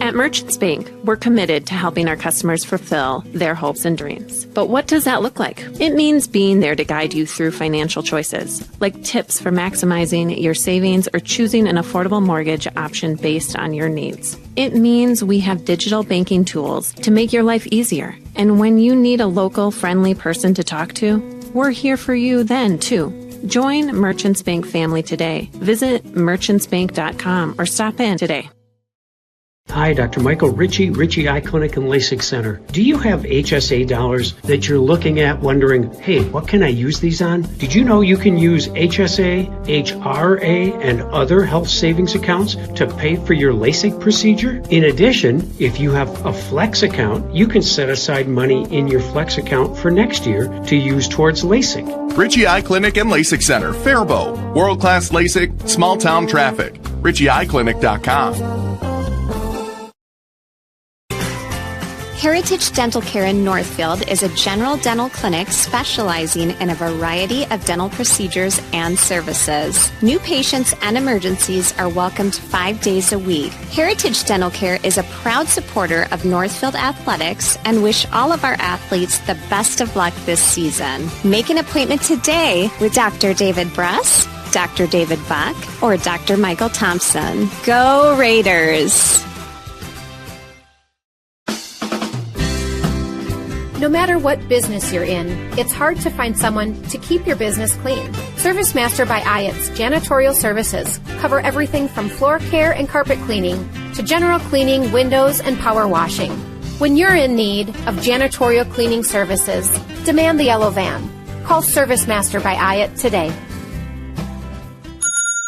At Merchants Bank, we're committed to helping our customers fulfill their hopes and dreams. But what does that look like? It means being there to guide you through financial choices, like tips for maximizing your savings or choosing an affordable mortgage option based on your needs. It means we have digital banking tools to make your life easier. And when you need a local, friendly person to talk to, we're here for you then, too. Join Merchants Bank family today. Visit merchantsbank.com or stop in today. Hi, Dr. Michael Ritchie Eye Clinic and LASIK Center. Do you have HSA dollars that you're looking at wondering, hey, what can I use these on? Did you know you can use HSA, HRA, and other health savings accounts to pay for your LASIK procedure? In addition, if you have a Flex account, you can set aside money in your Flex account for next year to use towards LASIK. Ritchie Eye Clinic and LASIK Center, Faribault. World-class LASIK, small-town traffic. RitchieEyeClinic.com. Heritage Dental Care in Northfield is a general dental clinic specializing in a variety of dental procedures and services. New patients and emergencies are welcomed 5 days a week. Heritage Dental Care is a proud supporter of Northfield Athletics and wish all of our athletes the best of luck this season. Make an appointment today with Dr. David Bruss, Dr. David Buck, or Dr. Michael Thompson. Go Raiders! No matter what business you're in, it's hard to find someone to keep your business clean. ServiceMaster by Ayatt's janitorial services cover everything from floor care and carpet cleaning to general cleaning, windows, and power washing. When you're in need of janitorial cleaning services, demand the yellow van. Call ServiceMaster by Ayatt today.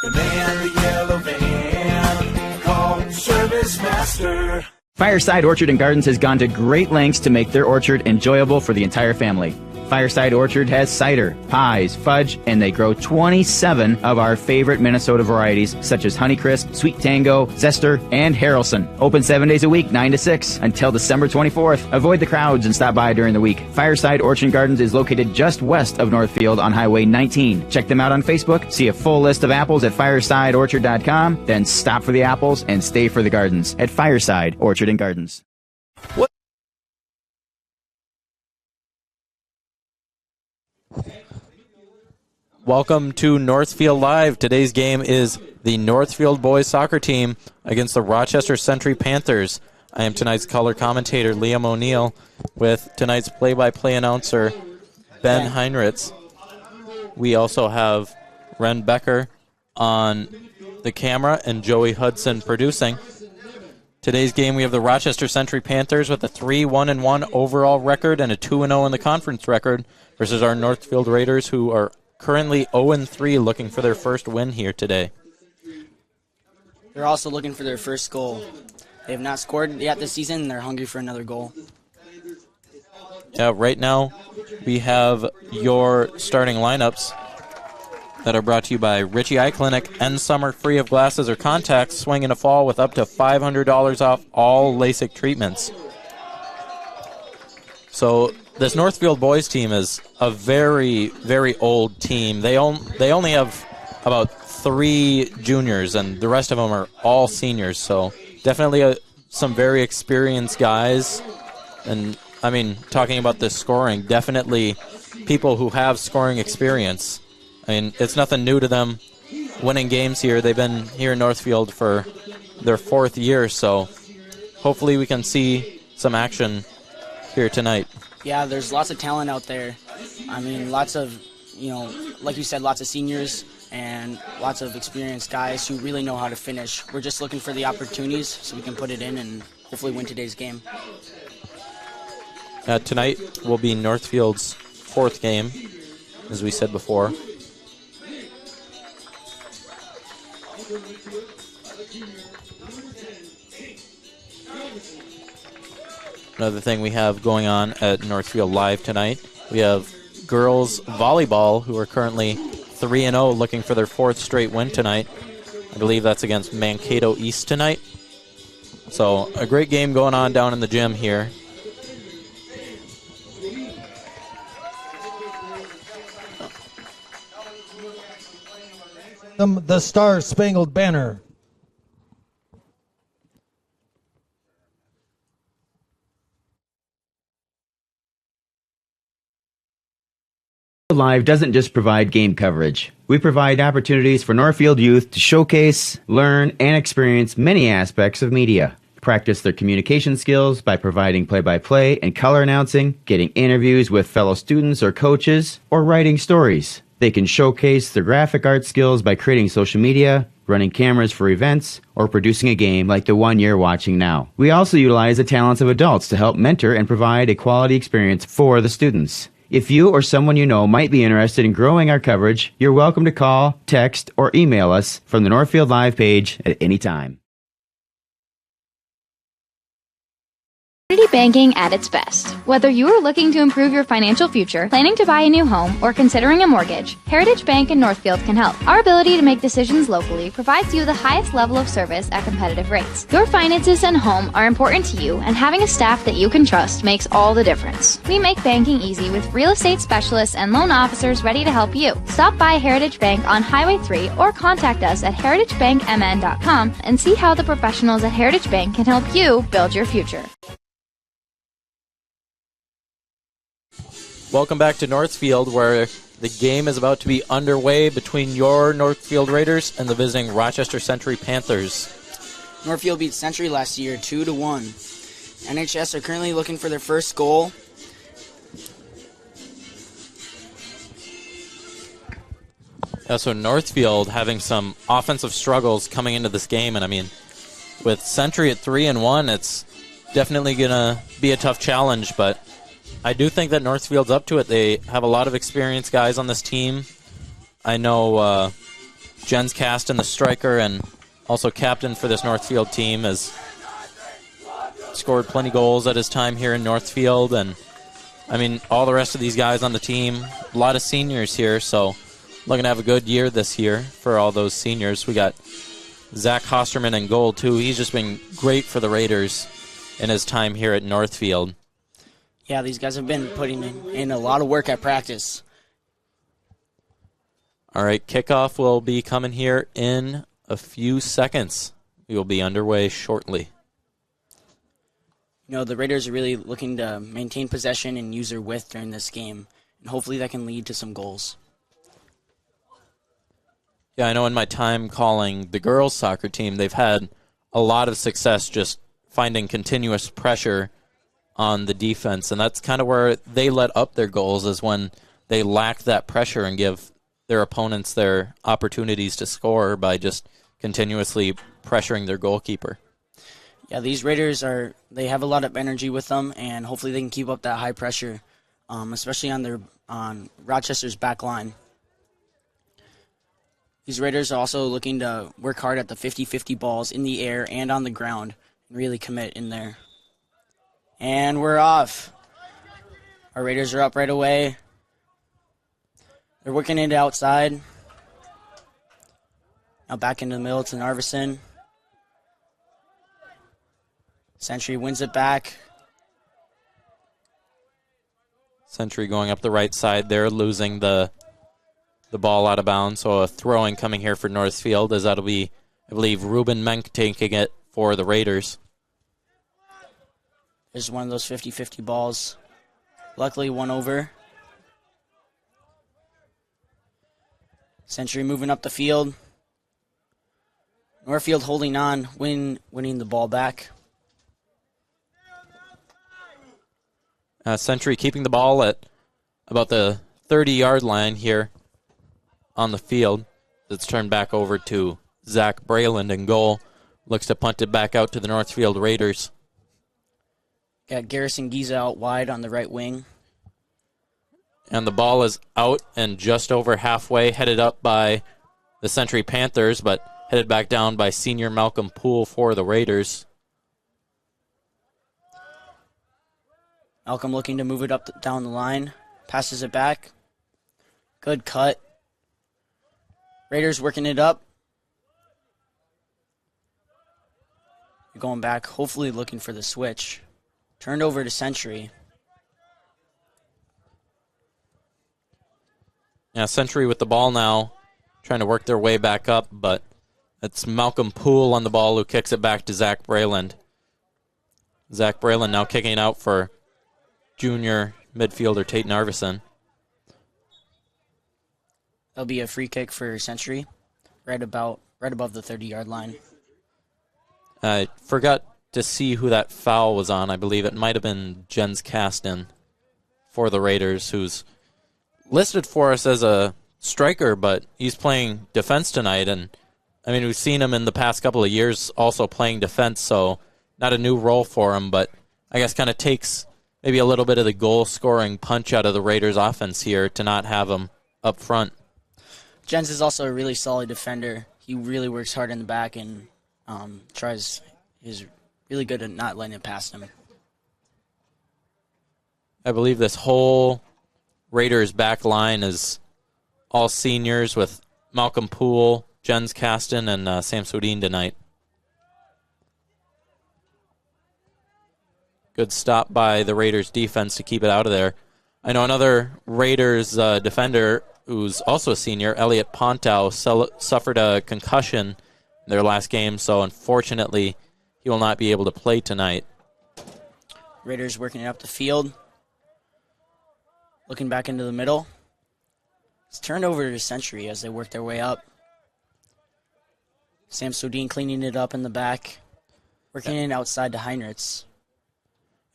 Demand the yellow van. Call ServiceMaster. Fireside Orchard and Gardens has gone to great lengths to make their orchard enjoyable for the entire family. Fireside Orchard has cider, pies, fudge, and they grow 27 of our favorite Minnesota varieties, such as Honeycrisp, Sweet Tango, Zester, and Harrelson. Open 7 days a week, 9 to 6, until December 24th. Avoid the crowds and stop by during the week. Fireside Orchard and Gardens is located just west of Northfield on Highway 19. Check them out on Facebook, see a full list of apples at firesideorchard.com, then stop for the apples and stay for the gardens at Fireside Orchard and Gardens. What? Welcome to Northfield Live. Today's game is the Northfield boys soccer team against the Rochester Century Panthers. I am tonight's color commentator, Liam O'Neill, with tonight's play-by-play announcer, Ben Heinritz. We also have Ren Becker on the camera and Joey Hudson producing. Today's game, we have the Rochester Century Panthers with a 3-1-1 overall record and a 2-0 in the conference record versus our Northfield Raiders, who are currently 0-3, looking for their first win here today. They're also looking for their first goal. They have not scored yet this season, and they're hungry for another goal. Yeah, right now we have your starting lineups that are brought to you by Ritchie Eye Clinic. End summer free of glasses or contacts, swing in a fall with up to $500 off all LASIK treatments. So this Northfield boys team is a very, very old team. They only have about 3 juniors, and the rest of them are all seniors. So definitely some very experienced guys. And, I mean, talking about this scoring, definitely people who have scoring experience. I mean, it's nothing new to them winning games here. They've been here in Northfield for their 4th year, so hopefully we can see some action here tonight. Yeah, there's lots of talent out there. I mean, lots of, like you said, lots of seniors and lots of experienced guys who really know how to finish. We're just looking for the opportunities so we can put it in and hopefully win today's game. Tonight will be Northfield's 4th game, as we said before. Another thing we have going on at Northfield Live tonight, we have girls volleyball, who are currently 3-0, looking for their 4th straight win tonight. I believe that's against Mankato East tonight. So a great game going on down in the gym here. The Star Spangled Banner. Live doesn't just provide game coverage. We provide opportunities for Northfield youth to showcase, learn, and experience many aspects of media. Practice their communication skills by providing play-by-play and color announcing, getting interviews with fellow students or coaches, or writing stories. They can showcase their graphic art skills by creating social media, running cameras for events, or producing a game like the one you're watching now. We also utilize the talents of adults to help mentor and provide a quality experience for the students. If you or someone you know might be interested in growing our coverage, you're welcome to call, text, or email us from the Northfield Live page at any time. Community banking at its best. Whether you are looking to improve your financial future, planning to buy a new home, or considering a mortgage, Heritage Bank in Northfield can help. Our ability to make decisions locally provides you the highest level of service at competitive rates. Your finances and home are important to you, and having a staff that you can trust makes all the difference. We make banking easy with real estate specialists and loan officers ready to help you. Stop by Heritage Bank on Highway 3 or contact us at heritagebankmn.com and see how the professionals at Heritage Bank can help you build your future. Welcome back to Northfield, where the game is about to be underway between your Northfield Raiders and the visiting Rochester Century Panthers. Northfield beat Century last year 2-1. NHS are currently looking for their first goal. So Northfield having some offensive struggles coming into this game, and I mean, with Century at 3-1, it's definitely going to be a tough challenge, but I do think that Northfield's up to it. They have a lot of experienced guys on this team. I know Jens Kasten, the striker and also captain for this Northfield team, has scored plenty goals at his time here in Northfield. And, I mean, all the rest of these guys on the team, a lot of seniors here, so looking to have a good year this year for all those seniors. We got Zach Hosterman in goal, too. He's just been great for the Raiders in his time here at Northfield. Yeah, these guys have been putting in a lot of work at practice. All right, kickoff will be coming here in a few seconds. We will be underway shortly. You know, the Raiders are really looking to maintain possession and use their width during this game, and hopefully that can lead to some goals. Yeah, I know in my time calling the girls' soccer team, they've had a lot of success just finding continuous pressure on the defense, and that's kind of where they let up their goals, is when they lack that pressure and give their opponents their opportunities to score by just continuously pressuring their goalkeeper. Yeah, these Raiders they have a lot of energy with them, and hopefully they can keep up that high pressure, especially on Rochester's back line. These Raiders are also looking to work hard at the 50-50 balls in the air and on the ground and really commit in there. And we're off. Our Raiders are up right away. They're working it outside. Now back into the middle to Narveson. Century wins it back. Century going up the right side there, losing the ball out of bounds. So a throwing coming here for Northfield, as that'll be, I believe, Ruben Menk taking it for the Raiders. There's one of those 50-50 balls. Luckily, one over. Century moving up the field. Northfield holding on, winning the ball back. Century keeping the ball at about the 30-yard line here on the field. It's turned back over to Zach Brayland in goal. Looks to punt it back out to the Northfield Raiders. Got Garrison Giza out wide on the right wing. And the ball is out and just over halfway, headed up by the Century Panthers, but headed back down by senior Malcolm Poole for the Raiders. Malcolm looking to move it up down the line. Passes it back. Good cut. Raiders working it up. Going back, hopefully looking for the switch. Turned over to Century. Yeah, Century with the ball now, trying to work their way back up, but it's Malcolm Poole on the ball who kicks it back to Zach Brayland. Zach Brayland now kicking out for junior midfielder Tate Narveson. That'll be a free kick for Century, right above the 30-yard line. I forgot to see who that foul was on. I believe it might have been Jens Kasten for the Raiders, who's listed for us as a striker, but he's playing defense tonight. And, I mean, we've seen him in the past couple of years also playing defense, so not a new role for him, but I guess kind of takes maybe a little bit of the goal-scoring punch out of the Raiders' offense here to not have him up front. Jens is also a really solid defender. He really works hard in the back and is really good at not letting it past him. I believe this whole Raiders back line is all seniors with Malcolm Poole, Jens Kasten, and Sam Sodine tonight. Good stop by the Raiders defense to keep it out of there. I know another Raiders defender who's also a senior, Elliot Pontow, suffered a concussion in their last game, so unfortunately he will not be able to play tonight. Raiders working it up the field. Looking back into the middle. It's turned over to Century as they work their way up. Sam Sodine cleaning it up in the back. Working it outside to Heinrichs.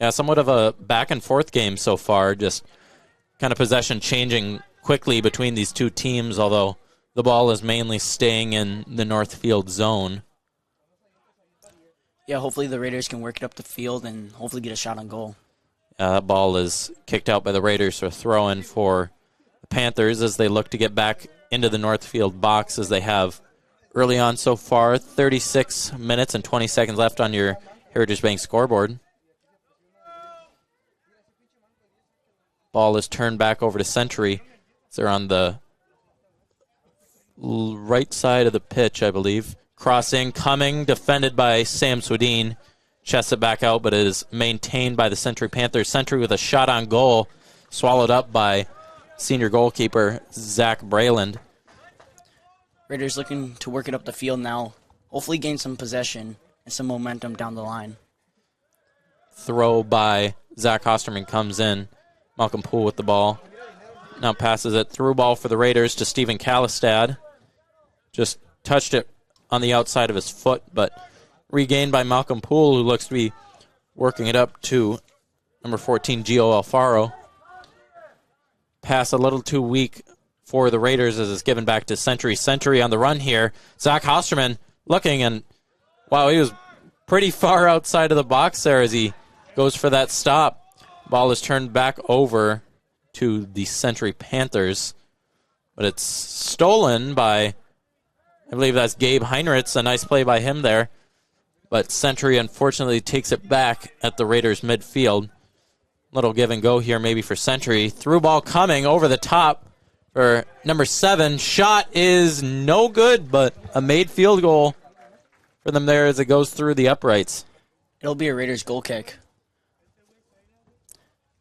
Yeah, somewhat of a back-and-forth game so far, just kind of possession changing quickly between these two teams, although the ball is mainly staying in the Northfield zone. Yeah, hopefully the Raiders can work it up the field and hopefully get a shot on goal. That ball is kicked out by the Raiders for throw-in for the Panthers as they look to get back into the Northfield box as they have early on so far. 36 minutes and 20 seconds left on your Heritage Bank scoreboard. Ball is turned back over to Century. They're on the right side of the pitch, I believe. Crossing, coming, defended by Sam Sodine. Chests it back out, but it is maintained by the Century Panthers. Century with a shot on goal, swallowed up by senior goalkeeper Zach Brayland. Raiders looking to work it up the field now. Hopefully gain some possession and some momentum down the line. Throw by Zach Osterman comes in. Malcolm Poole with the ball. Now passes it through ball for the Raiders to Stephen Kallestad. Just touched it on the outside of his foot, but regained by Malcolm Poole, who looks to be working it up to number 14, Gio Alfaro. Pass a little too weak for the Raiders as it's given back to Century. Century on the run here. Zach Osterman looking, and wow, he was pretty far outside of the box there as he goes for that stop. Ball is turned back over to the Century Panthers, but it's stolen by, I believe that's Gabe Heinrichs. A nice play by him there. But Century unfortunately takes it back at the Raiders midfield. Little give and go here maybe for Century. Through ball coming over the top for number 7. Shot is no good, but a made field goal for them there as it goes through the uprights. It'll be a Raiders goal kick.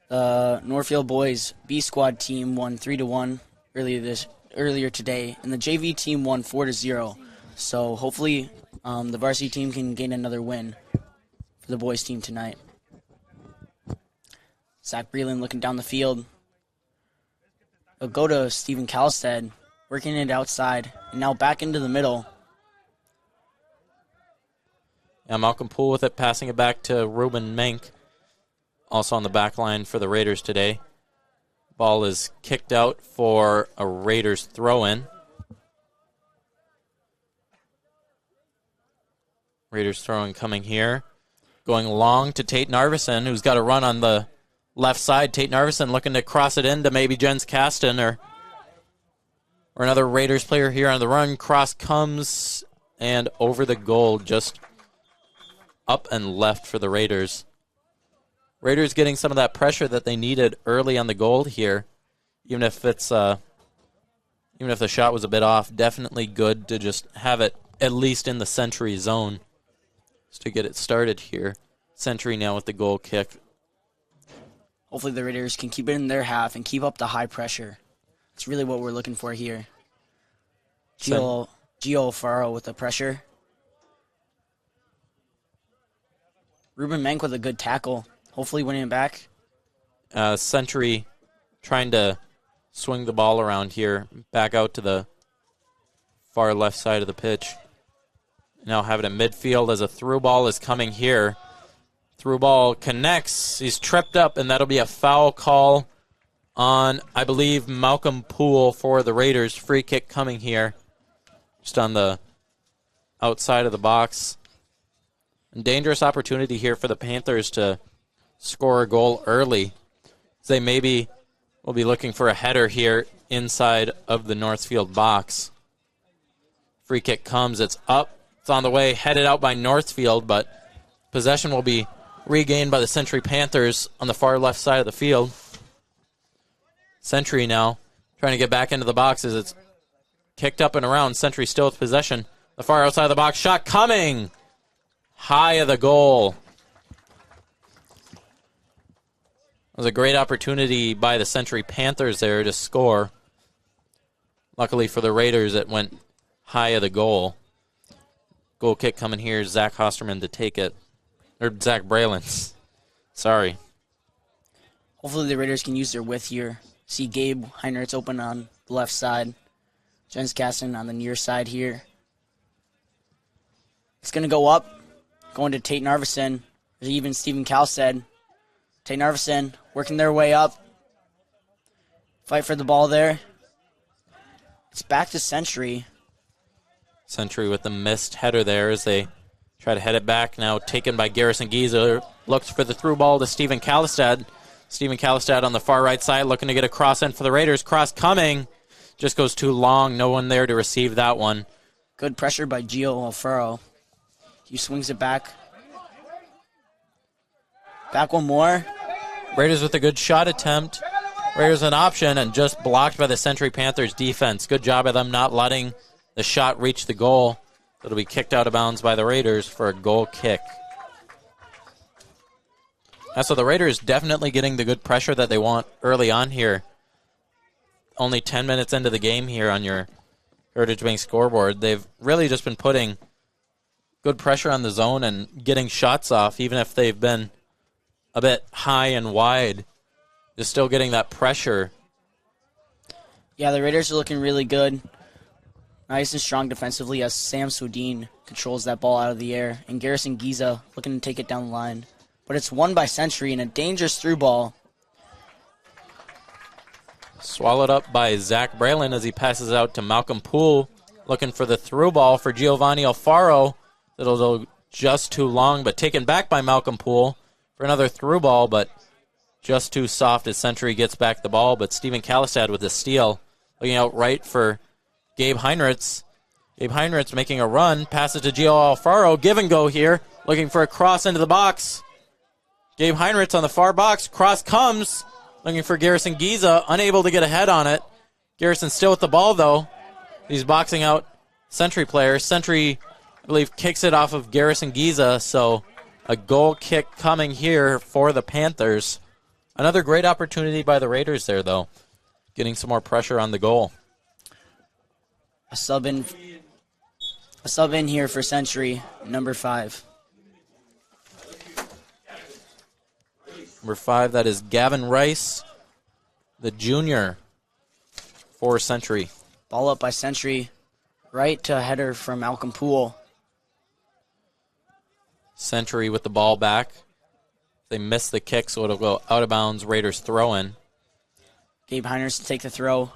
The Northfield boys B squad team won 3-1 earlier today, and the JV team won 4-0. So hopefully the varsity team can gain another win for the boys team tonight. Zach Breland looking down the field. He'll go to Stephen Kallestad, working it outside, and now back into the middle. Yeah, Malcolm Poole with it, passing it back to Ruben Menk. Also on the back line for the Raiders today. Ball is kicked out for a Raiders throw-in. Raiders throwing coming here. Going long to Tate Narveson, who's got a run on the left side. Tate Narveson looking to cross it into maybe Jens Kasten or another Raiders player here on the run. Cross comes and over the goal, just up and left for the Raiders. Raiders getting some of that pressure that they needed early on the goal here. Even if it's even if the shot was a bit off, definitely good to just have it at least in the Century zone just to get it started here. Century now with the goal kick. Hopefully the Raiders can keep it in their half and keep up the high pressure. That's really what we're looking for here. Gio Alfaro with the pressure. Ruben Menk with a good tackle. Hopefully winning it back. Century trying to swing the ball around here, back out to the far left side of the pitch. Now have it in midfield as a through ball is coming here. Through ball connects. He's tripped up, and that'll be a foul call on, I believe, Malcolm Poole for the Raiders. Free kick coming here. Just on the outside of the box. And dangerous opportunity here for the Panthers to score a goal early. They maybe will be looking for a header here inside of the Northfield box. Free kick comes. It's up. It's on the way. Headed out by Northfield, but possession will be regained by the Century Panthers on the far left side of the field. Century now trying to get back into the box as it's kicked up and around. Century still with possession. The far outside of the box. Shot coming. High of the goal. It was a great opportunity by the Century Panthers there to score. Luckily for the Raiders, it went high of the goal. Goal kick coming here. Zach Hosterman to take it. Or Zach Braylon. Sorry. Hopefully the Raiders can use their width here. See Gabe Heinrichs open on the left side. Jens Kasten on the near side here. It's going to go up. Going to Tate Narveson. There's even Stephen Kalstad. Tate Narveson working their way up. Fight for the ball there. It's back to Century. Century with the missed header there as they try to head it back. Now taken by Garrison Giza. Looks for the through ball to Stephen Kalstad. Stephen Kalstad on the far right side looking to get a cross in for the Raiders. Cross coming. Just goes too long. No one there to receive that one. Good pressure by Gio Alfaro. He swings it back. Back one more. Raiders with a good shot attempt. Raiders an option and just blocked by the Century Panthers defense. Good job of them not letting the shot reach the goal. It'll be kicked out of bounds by the Raiders for a goal kick. So the Raiders definitely getting the good pressure that they want early on here. Only 10 minutes into the game here on your Heritage Bank scoreboard. They've really just been putting good pressure on the zone and getting shots off, even if they've been a bit high and wide. Just still getting that pressure. Yeah, the Raiders are looking really good. Nice and strong defensively as Sam Swedin controls that ball out of the air. And Garrison Giza looking to take it down the line. But it's won by Century in a dangerous through ball. Swallowed up by Zach Braylon as he passes out to Malcolm Poole. Looking for the through ball for Giovanni Alfaro. It'll go just too long, but taken back by Malcolm Poole for another through ball, but just too soft as Century gets back the ball. But Stephen Kalstad with the steal. Looking out right for Gabe Heinrichs. Gabe Heinrichs making a run. Passes to Gio Alfaro. Give and go here. Looking for a cross into the box. Gabe Heinrichs on the far box. Cross comes. Looking for Garrison Giza. Unable to get a head on it. Garrison still with the ball, though. He's boxing out Century player. Century, I believe, kicks it off of Garrison Giza. So a goal kick coming here for the Panthers. Another great opportunity by the Raiders there, though. Getting some more pressure on the goal. A sub in here for Century, number 5. Number 5, that is Gavin Rice, the junior for Century. Ball up by Century, right to a header from Malcolm Poole. Century with the ball back. They miss the kick, so it'll go out of bounds. Raiders throw in. Gabe Heinrichs to take the throw.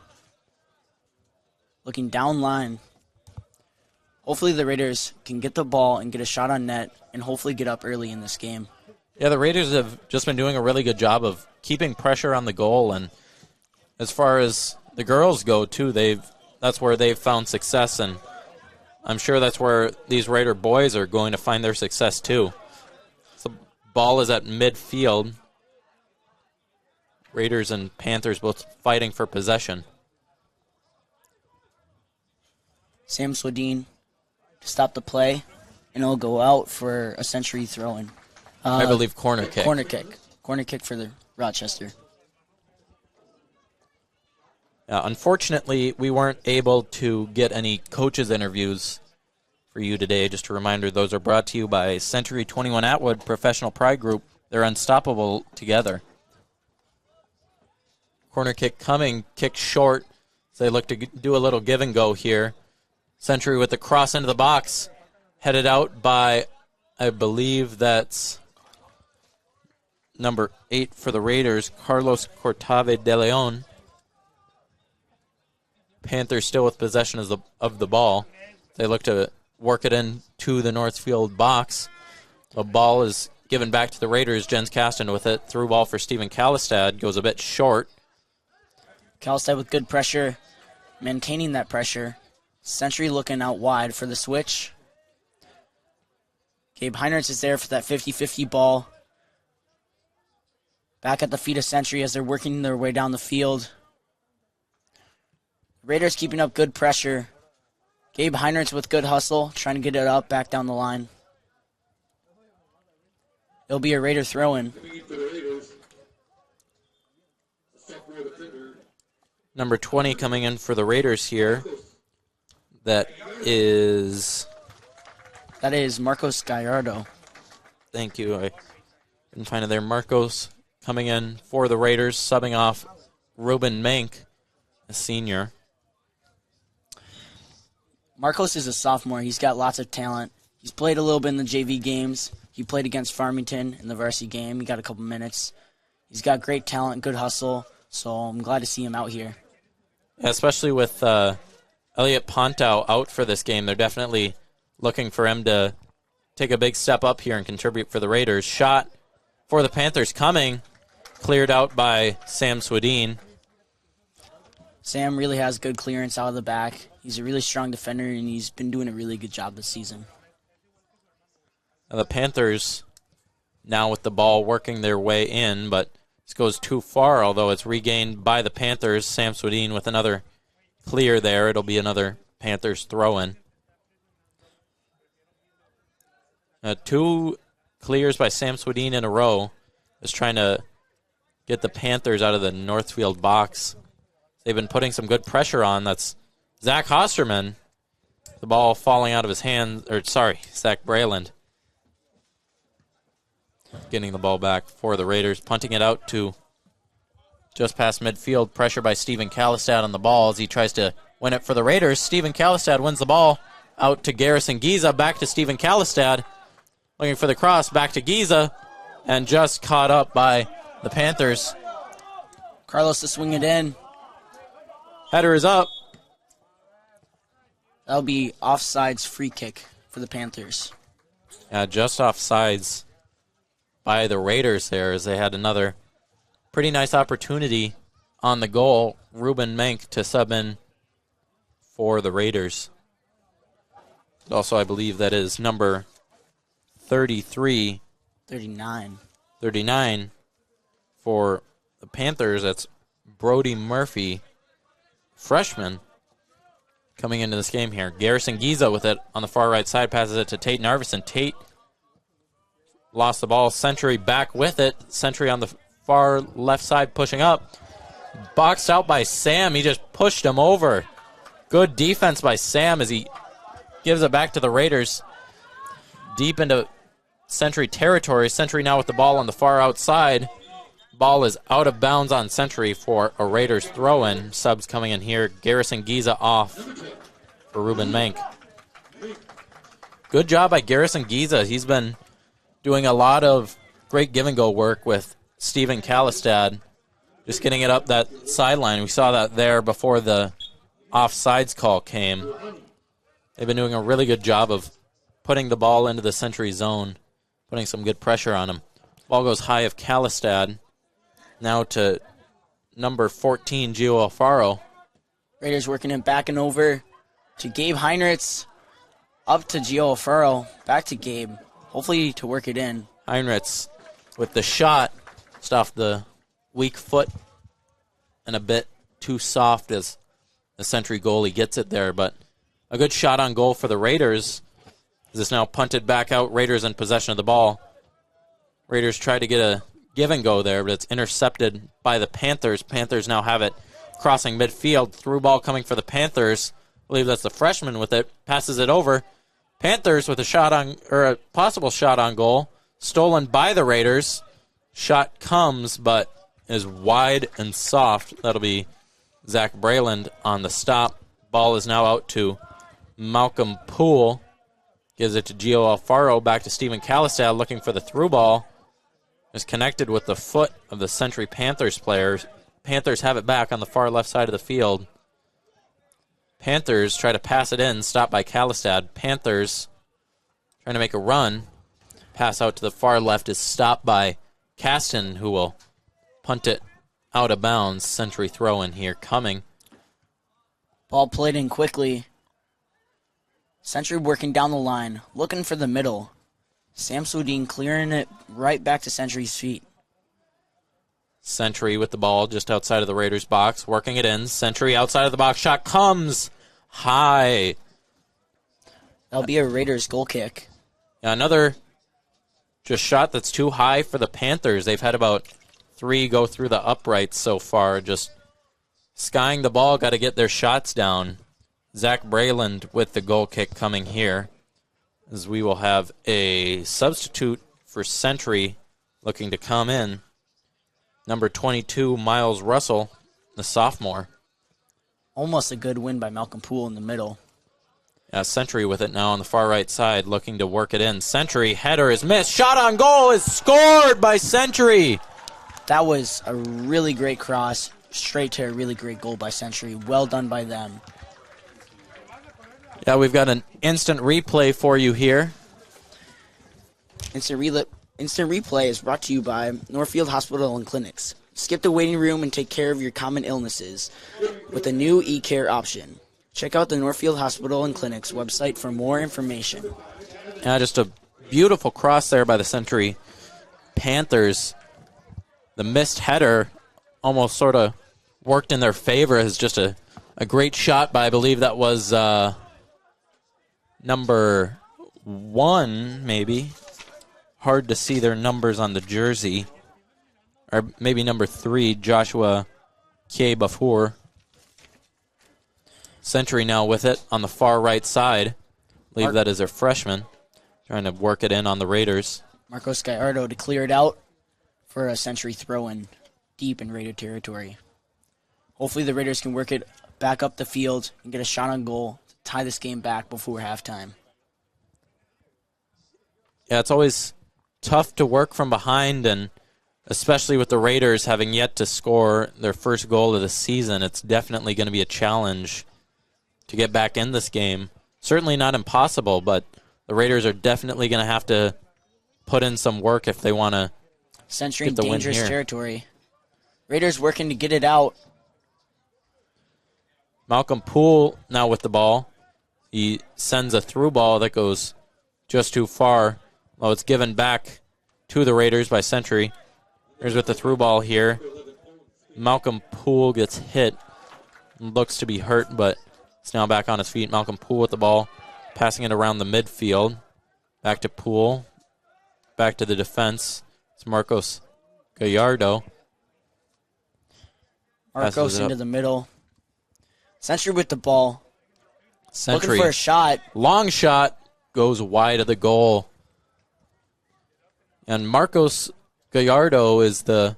Looking down line. Hopefully the Raiders can get the ball and get a shot on net and hopefully get up early in this game. Yeah, the Raiders have just been doing a really good job of keeping pressure on the goal, and as far as the girls go, too, that's where they've found success, and I'm sure that's where these Raider boys are going to find their success, too. So the ball is at midfield. Raiders and Panthers both fighting for possession. Sam Swedin to stop the play, and it'll go out for a Century throw-in. I believe corner kick. Corner kick for the Rochester. Unfortunately, we weren't able to get any coaches' interviews for you today. Just a reminder, those are brought to you by Century 21 Atwood Professional Pride Group. They're unstoppable together. Corner kick coming, kick short. So they look to do a little give and go here. Century with the cross into the box. Headed out by, I believe that's number 8 for the Raiders, Carlos Cortave de Leon. Panthers still with possession of the ball. They look to work it into the Northfield box. The ball is given back to the Raiders. Jens Kasten with it. Through ball for Stephen Kallestad. Goes a bit short. Kallestad with good pressure, maintaining that pressure. Century looking out wide for the switch. Gabe Heinrichs is there for that 50-50 ball. Back at the feet of Century as they're working their way down the field. Raiders keeping up good pressure. Gabe Heinrichs with good hustle, trying to get it up back down the line. It'll be a Raider throw-in. Number 20 coming in for the Raiders here. That is Marcos Gallardo. Thank you. I couldn't find it there. Marcos coming in for the Raiders, subbing off Ruben Mank, a senior. Marcos is a sophomore. He's got lots of talent. He's played a little bit in the JV games. He played against Farmington in the varsity game. He got a couple minutes. He's got great talent, good hustle, so I'm glad to see him out here. Especially with Elliot Pontau out for this game, they're definitely looking for him to take a big step up here and contribute for the Raiders. Shot for the Panthers coming, cleared out by Sam Swedin. Sam really has good clearance out of the back. He's a really strong defender, and he's been doing a really good job this season. Now the Panthers now with the ball working their way in, but this goes too far, although it's regained by the Panthers. Sam Swedin with another clear there. It'll be another Panthers throw-in. 2 clears by Sam Swedin in a row. Just trying to get the Panthers out of the Northfield box. They've been putting some good pressure on. That's Zach Hosterman. The ball falling out of his hands, Zach Brayland. Getting the ball back for the Raiders, punting it out to just past midfield. Pressure by Stephen Kallestad on the ball as he tries to win it for the Raiders. Stephen Kallestad wins the ball out to Garrison Giza. Back to Stephen Kallestad. Looking for the cross. Back to Giza. And just caught up by the Panthers. Carlos to swing it in. Header is up. That'll be offsides free kick for the Panthers. Yeah, just offsides by the Raiders there as they had another pretty nice opportunity on the goal. Ruben Mank to sub in for the Raiders. Also, I believe that is number 39 for the Panthers. That's Brody Murphy, freshman, coming into this game here. Garrison Giza with it on the far right side, passes it to Tate Narveson. Tate lost the ball. Century back with it. Century on the far left side pushing up. Boxed out by Sam. He just pushed him over. Good defense by Sam as he gives it back to the Raiders. Deep into Century territory. Century now with the ball on the far outside. Ball is out of bounds on Century for a Raiders throw-in. Subs coming in here. Garrison Giza off for Ruben Mank. Good job by Garrison Giza. He's been doing a lot of great give-and-go work with Stephen Kallestad. Just getting it up that sideline. We saw that there before the offsides call came. They've been doing a really good job of putting the ball into the Century zone, putting some good pressure on him. Ball goes high of Kallestad. Now to number 14, Gio Alfaro. Raiders working it back and over to Gabe Heinrichs. Up to Gio Alfaro. Back to Gabe. Hopefully to work it in. Heinrichs with the shot. Just off the weak foot and a bit too soft as the Century goalie gets it there. But a good shot on goal for the Raiders. This is now punted back out. Raiders in possession of the ball. Raiders try to get a give and go there, but it's intercepted by the Panthers. Panthers now have it crossing midfield. Through ball coming for the Panthers. I believe that's the freshman with it. Passes it over. Panthers with a shot on, or a possible shot on goal. Stolen by the Raiders. Shot comes, but is wide and soft. That'll be Zach Brayland on the stop. Ball is now out to Malcolm Poole. Gives it to Gio Alfaro. Back to Stephen Kalistad looking for the through ball. Is connected with the foot of the Century Panthers players. Panthers have it back on the far left side of the field. Panthers try to pass it in, stopped by Kalistad. Panthers trying to make a run. Pass out to the far left is stopped by Caston, who will punt it out of bounds. Century throw in here coming. Ball played in quickly. Century working down the line, looking for the middle. Sam Swedin clearing it right back to Century's feet. Century with the ball just outside of the Raiders' box, working it in. Century outside of the box. Shot comes high. That'll be a Raiders goal kick. Yeah, another just shot that's too high for the Panthers. They've had about 3 go through the uprights so far. Just skying the ball, got to get their shots down. Zach Brayland with the goal kick coming here, as we will have a substitute for Century looking to come in. Number 22, Miles Russell, the sophomore. Almost a good win by Malcolm Poole in the middle. Yeah, Century with it now on the far right side, looking to work it in. Century, header is missed. Shot on goal is scored by Century. That was a really great cross, straight to a really great goal by Century. Well done by them. Yeah, we've got an instant replay for you here. Instant replay is brought to you by Northfield Hospital and Clinics. Skip the waiting room and take care of your common illnesses with a new e-care option. Check out the Northfield Hospital and Clinics website for more information. Yeah, just a beautiful cross there by the Century Panthers. The missed header almost sort of worked in their favor as just a great shot by, I believe that was number 1, maybe. Hard to see their numbers on the jersey. Or maybe number 3, Joshua K-Bafour. Century now with it on the far right side. I believe that is their freshman. Trying to work it in on the Raiders. Marcos Gallardo to clear it out for a Century throw-in deep in Raider territory. Hopefully the Raiders can work it back up the field and get a shot on goal to tie this game back before halftime. Yeah, it's always tough to work from behind, and especially with the Raiders having yet to score their first goal of the season, it's definitely going to be a challenge to get back in this game. Certainly not impossible, but the Raiders are definitely going to have to put in some work if they want to Century get the in win dangerous here. territory. Raiders working to get it out. Malcolm Poole now with the ball. He sends a through ball that goes just too far. Well, it's given back to the Raiders by Century. Here's with the through ball here. Malcolm Poole gets hit. Looks to be hurt, but it's now back on his feet. Malcolm Poole with the ball, passing it around the midfield. Back to Poole. Back to the defense. It's Marcos Gallardo. Marcos into the middle. Century with the ball. Century. Looking for a shot. Long shot. Goes wide of the goal. And Marcos Gallardo is the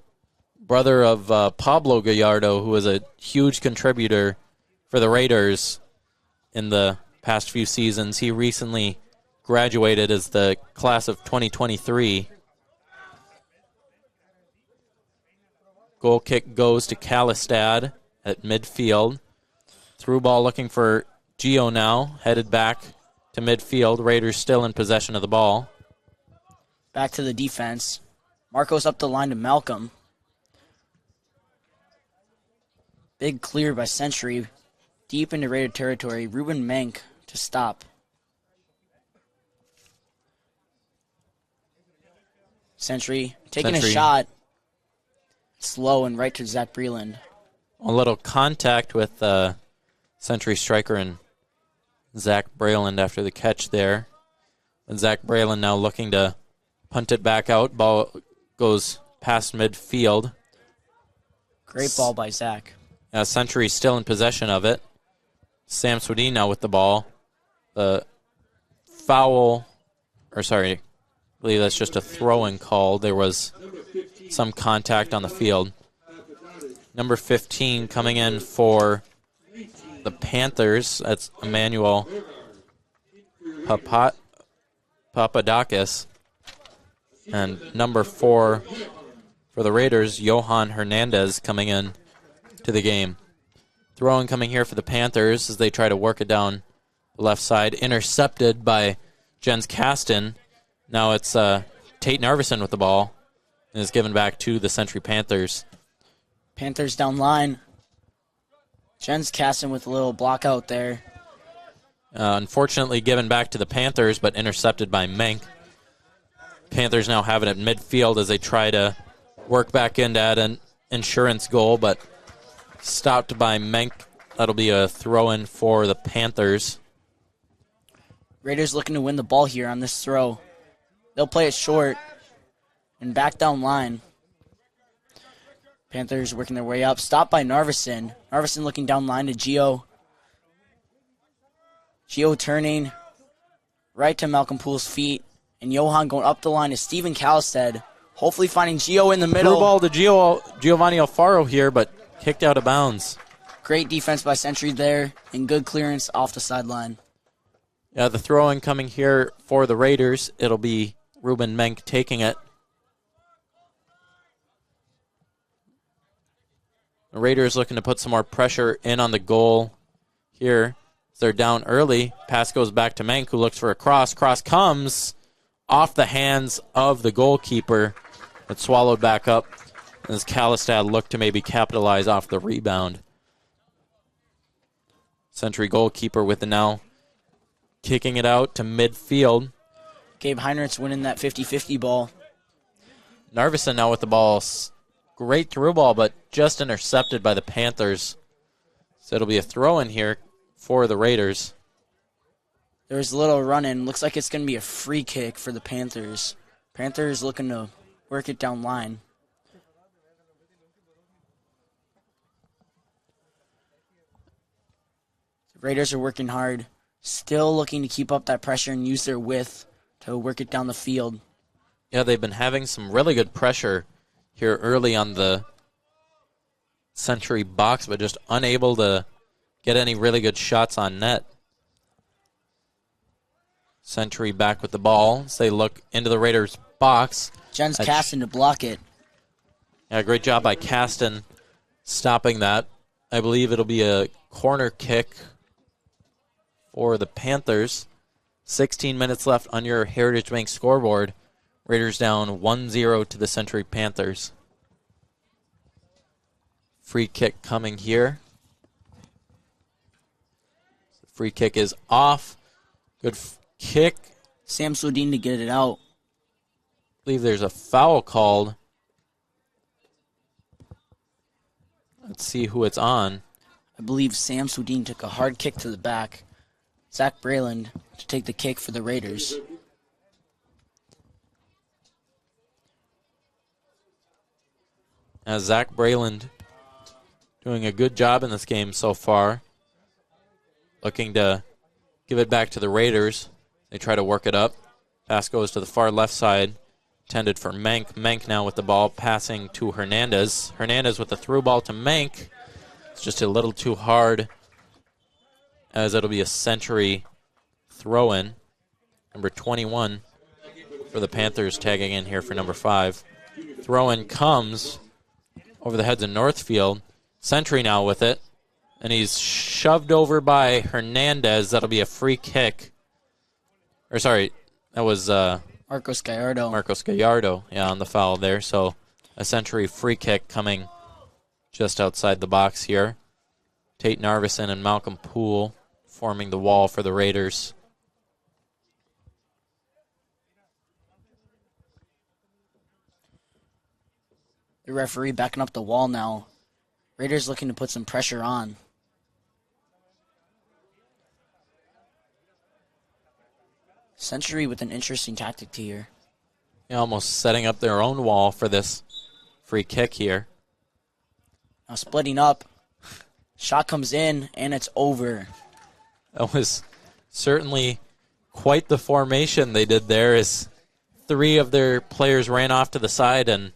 brother of Pablo Gallardo, who was a huge contributor for the Raiders in the past few seasons. He recently graduated as the class of 2023. Goal kick goes to Kalistad at midfield. Through ball looking for Gio now, headed back to midfield. Raiders still in possession of the ball. Back to the defense. Marcos up the line to Malcolm. Big clear by Century. Deep into Raider territory. Ruben Menk to stop. Century taking a shot. Slow and right to Zach Breland. A little contact with Century striker and Zach Breland after the catch there. And Zach Breland now looking to punt it back out. Ball goes past midfield. Great ball by Zach. Century still in possession of it. Sam Swedin now with the ball. The foul, I believe that's just a throwing call. There was some contact on the field. Number 15 coming in for the Panthers. That's Emmanuel Papadakis. And number 4 for the Raiders, Johan Hernandez, coming in to the game. Throwing coming here for the Panthers as they try to work it down the left side. Intercepted by Jens Kasten. Now it's Tate Narveson with the ball. And is given back to the Century Panthers. Panthers down line. Jens Kasten with a little block out there. Unfortunately given back to the Panthers, but intercepted by Menk. Panthers now have it at midfield as they try to work back into an insurance goal, but stopped by Menk. That'll be a throw-in for the Panthers. Raiders looking to win the ball here on this throw. They'll play it short and back down line. Panthers working their way up. Stopped by Narveson. Narveson looking down line to Gio. Gio turning right to Malcolm Poole's feet. And Johan going up the line to Steven Calstead. Hopefully finding Gio in the middle. Through ball to Giovanni Alfaro here, but kicked out of bounds. Great defense by Century there. And good clearance off the sideline. Yeah, the throw-in coming here for the Raiders. It'll be Ruben Menk taking it. The Raiders looking to put some more pressure in on the goal here. They're down early. Pass goes back to Menk, who looks for a cross. Cross comes off the hands of the goalkeeper. It's swallowed back up as Calistad looked to maybe capitalize off the rebound. Century goalkeeper with it now. Kicking it out to midfield. Gabe Heinrichs winning that 50-50 ball. Narveson now with the ball. Great through ball, but just intercepted by the Panthers. So it'll be a throw-in here for the Raiders. There's a little run-in. Looks like it's going to be a free kick for the Panthers. Panthers looking to work it down line. The Raiders are working hard. Still looking to keep up that pressure and use their width to work it down the field. Yeah, they've been having some really good pressure here early on the Century box, but just unable to get any really good shots on net. Century back with the ball as they look into the Raiders' box. Jens Kasten to block it. Yeah, great job by Kasten stopping that. I believe it'll be a corner kick for the Panthers. 16 minutes left on your Heritage Bank scoreboard. Raiders down 1-0 to the Century Panthers. Free kick coming here. Free kick is off. Good kick. Sam Sodine to get it out. I believe there's a foul called. Let's see who it's on. I believe Sam Sodine took a hard kick to the back. Zach Brayland to take the kick for the Raiders. As Zach Brayland doing a good job in this game so far. Looking to give it back to the Raiders. They try to work it up. Pass goes to the far left side. Intended for Menk. Menk now with the ball, passing to Hernandez. Hernandez with the through ball to Menk. It's just a little too hard, as it'll be a Century throw-in. Number 21 for the Panthers tagging in here for number 5. Throw-in comes over the heads of Northfield. Century now with it. And he's shoved over by Hernandez. That'll be a free kick. Or sorry, that was Marcos Gallardo. Marcos Gallardo, yeah, on the foul there. So a Century free kick coming just outside the box here. Tate Narveson and Malcolm Poole forming the wall for the Raiders. The referee backing up the wall now. Raiders looking to put some pressure on. Century with an interesting tactic here. Yeah, almost setting up their own wall for this free kick here. Now splitting up. Shot comes in, and it's over. That was certainly quite the formation they did there, as 3 of their players ran off to the side, and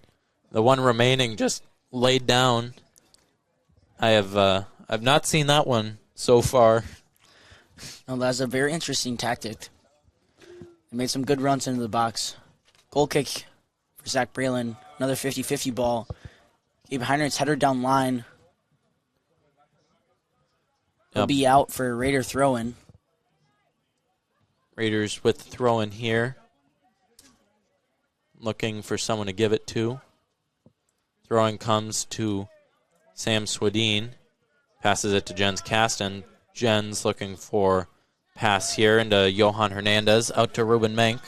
the one remaining just laid down I've not seen that one so far. No, that's a very interesting tactic. They made some good runs into the box. Goal kick for Zach Braylon. Another 50-50 ball. Gabe Heinrich's header down line. He'll be out for a Raider throw-in. Raiders with the throw-in here. Looking for someone to give it to. Throwing comes to Sam Swedin. Passes it to Jens Kasten. Jens looking for pass here into Johan Hernandez. Out to Ruben Menk.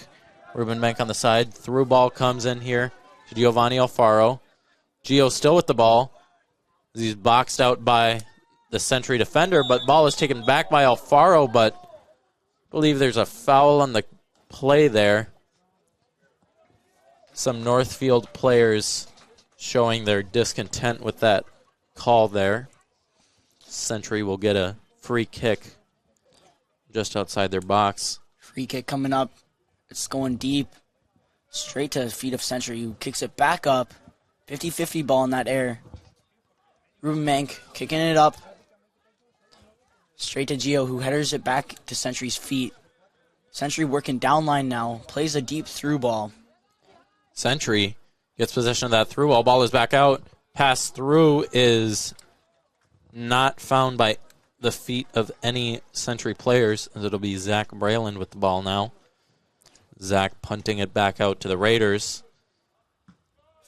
Ruben Menk on the side. Through ball comes in here to Giovanni Alfaro. Gio still with the ball. He's boxed out by the Century defender, but ball is taken back by Alfaro, but I believe there's a foul on the play there. Some Northfield players showing their discontent with that call there. Century will get a free kick just outside their box. Free kick coming up. It's going deep. Straight to the feet of Century, who kicks it back up. 50-50 ball in that air. Ruben Menk kicking it up. Straight to Gio, who headers it back to Century's feet. Century working down line now. Plays a deep through ball. Century gets possession of that through ball. Ball is back out. Pass through is not found by the feet of any Century players, as it'll be Zach Braylon with the ball now. Zach punting it back out to the Raiders.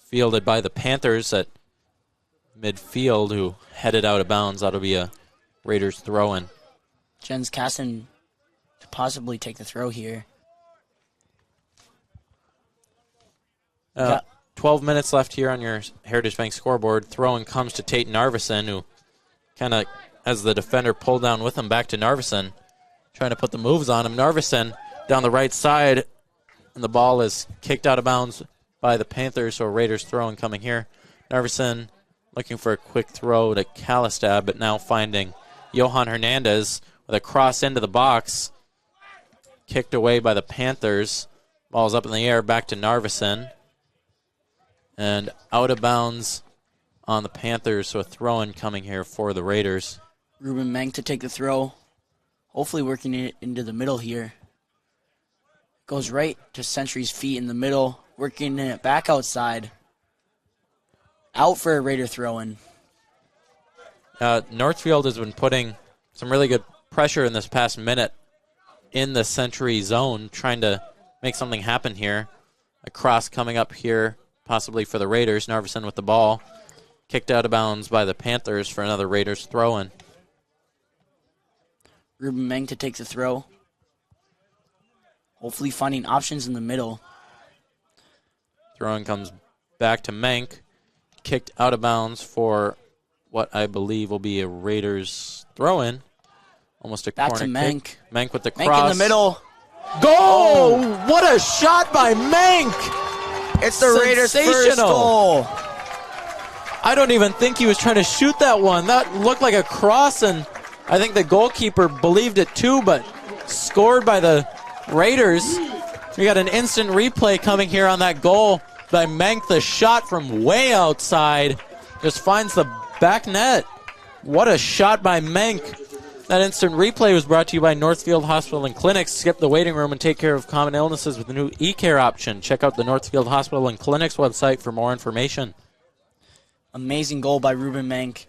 Fielded by the Panthers at midfield, who headed out of bounds. That'll be a Raiders throw-in. Jens Kasten to possibly take the throw here. 12 minutes left here on your Heritage Bank scoreboard. Throw-in comes to Tate Narveson, who kind of, as the defender pulled down with him, back to Narveson, trying to put the moves on him. Narveson down the right side, and the ball is kicked out of bounds by the Panthers, so Raiders throw-in coming here. Narveson looking for a quick throw to Kalistad, but now finding Johan Hernandez with a cross into the box. Kicked away by the Panthers. Ball's up in the air, back to Narveson. And out of bounds on the Panthers, so a throw-in coming here for the Raiders. Ruben Menk to take the throw. Hopefully working it into the middle here. Goes right to Century's feet in the middle. Working it back outside. Out for a Raider throw-in. Northfield has been putting some really good pressure in this past minute in the Century zone, trying to make something happen here. A cross coming up here, possibly for the Raiders. Narveson with the ball. Kicked out of bounds by the Panthers for another Raiders throw-in. Ruben Meng to take the throw. Hopefully finding options in the middle. Throw-in comes back to Menk. Kicked out of bounds for what I believe will be a Raiders throw-in. Almost a back corner to Menk. kick. Menk with the cross. Menk in the middle. Goal! Oh, what a shot by Menk! It's the Raiders' first goal. I don't even think he was trying to shoot that one. That looked like a cross, and I think the goalkeeper believed it too, but scored by the Raiders. We got an instant replay coming here on that goal by Menk. The shot from way outside just finds the back net. What a shot by Menk. That instant replay was brought to you by Northfield Hospital and Clinics. Skip the waiting room and take care of common illnesses with the new eCare option. Check out the Northfield Hospital and Clinics website for more information. Amazing goal by Ruben Menk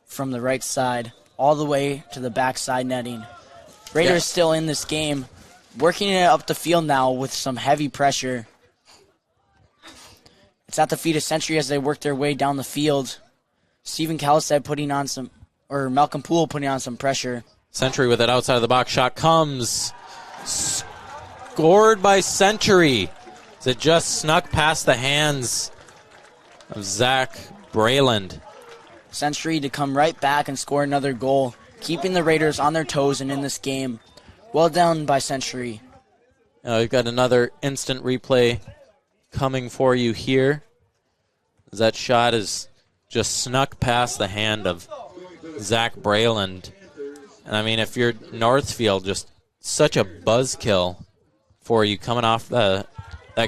from the right side all the way to the backside netting. Raiders still in this game, working it up the field now with some heavy pressure. It's at the feet of Century as they work their way down the field. Stephen Kalistad putting on some, or Malcolm Poole putting on some pressure. Century with it outside of the box. Shot comes. Scored by Century. As it just snuck past the hands of Zach Braylon. Century to come right back and score another goal, keeping the Raiders on their toes and in this game. Well done by Century. We've got another instant replay coming for you here. That shot is just snuck past the hand of Zach Braylon. And I mean, if you're Northfield, just such a buzzkill for you coming off that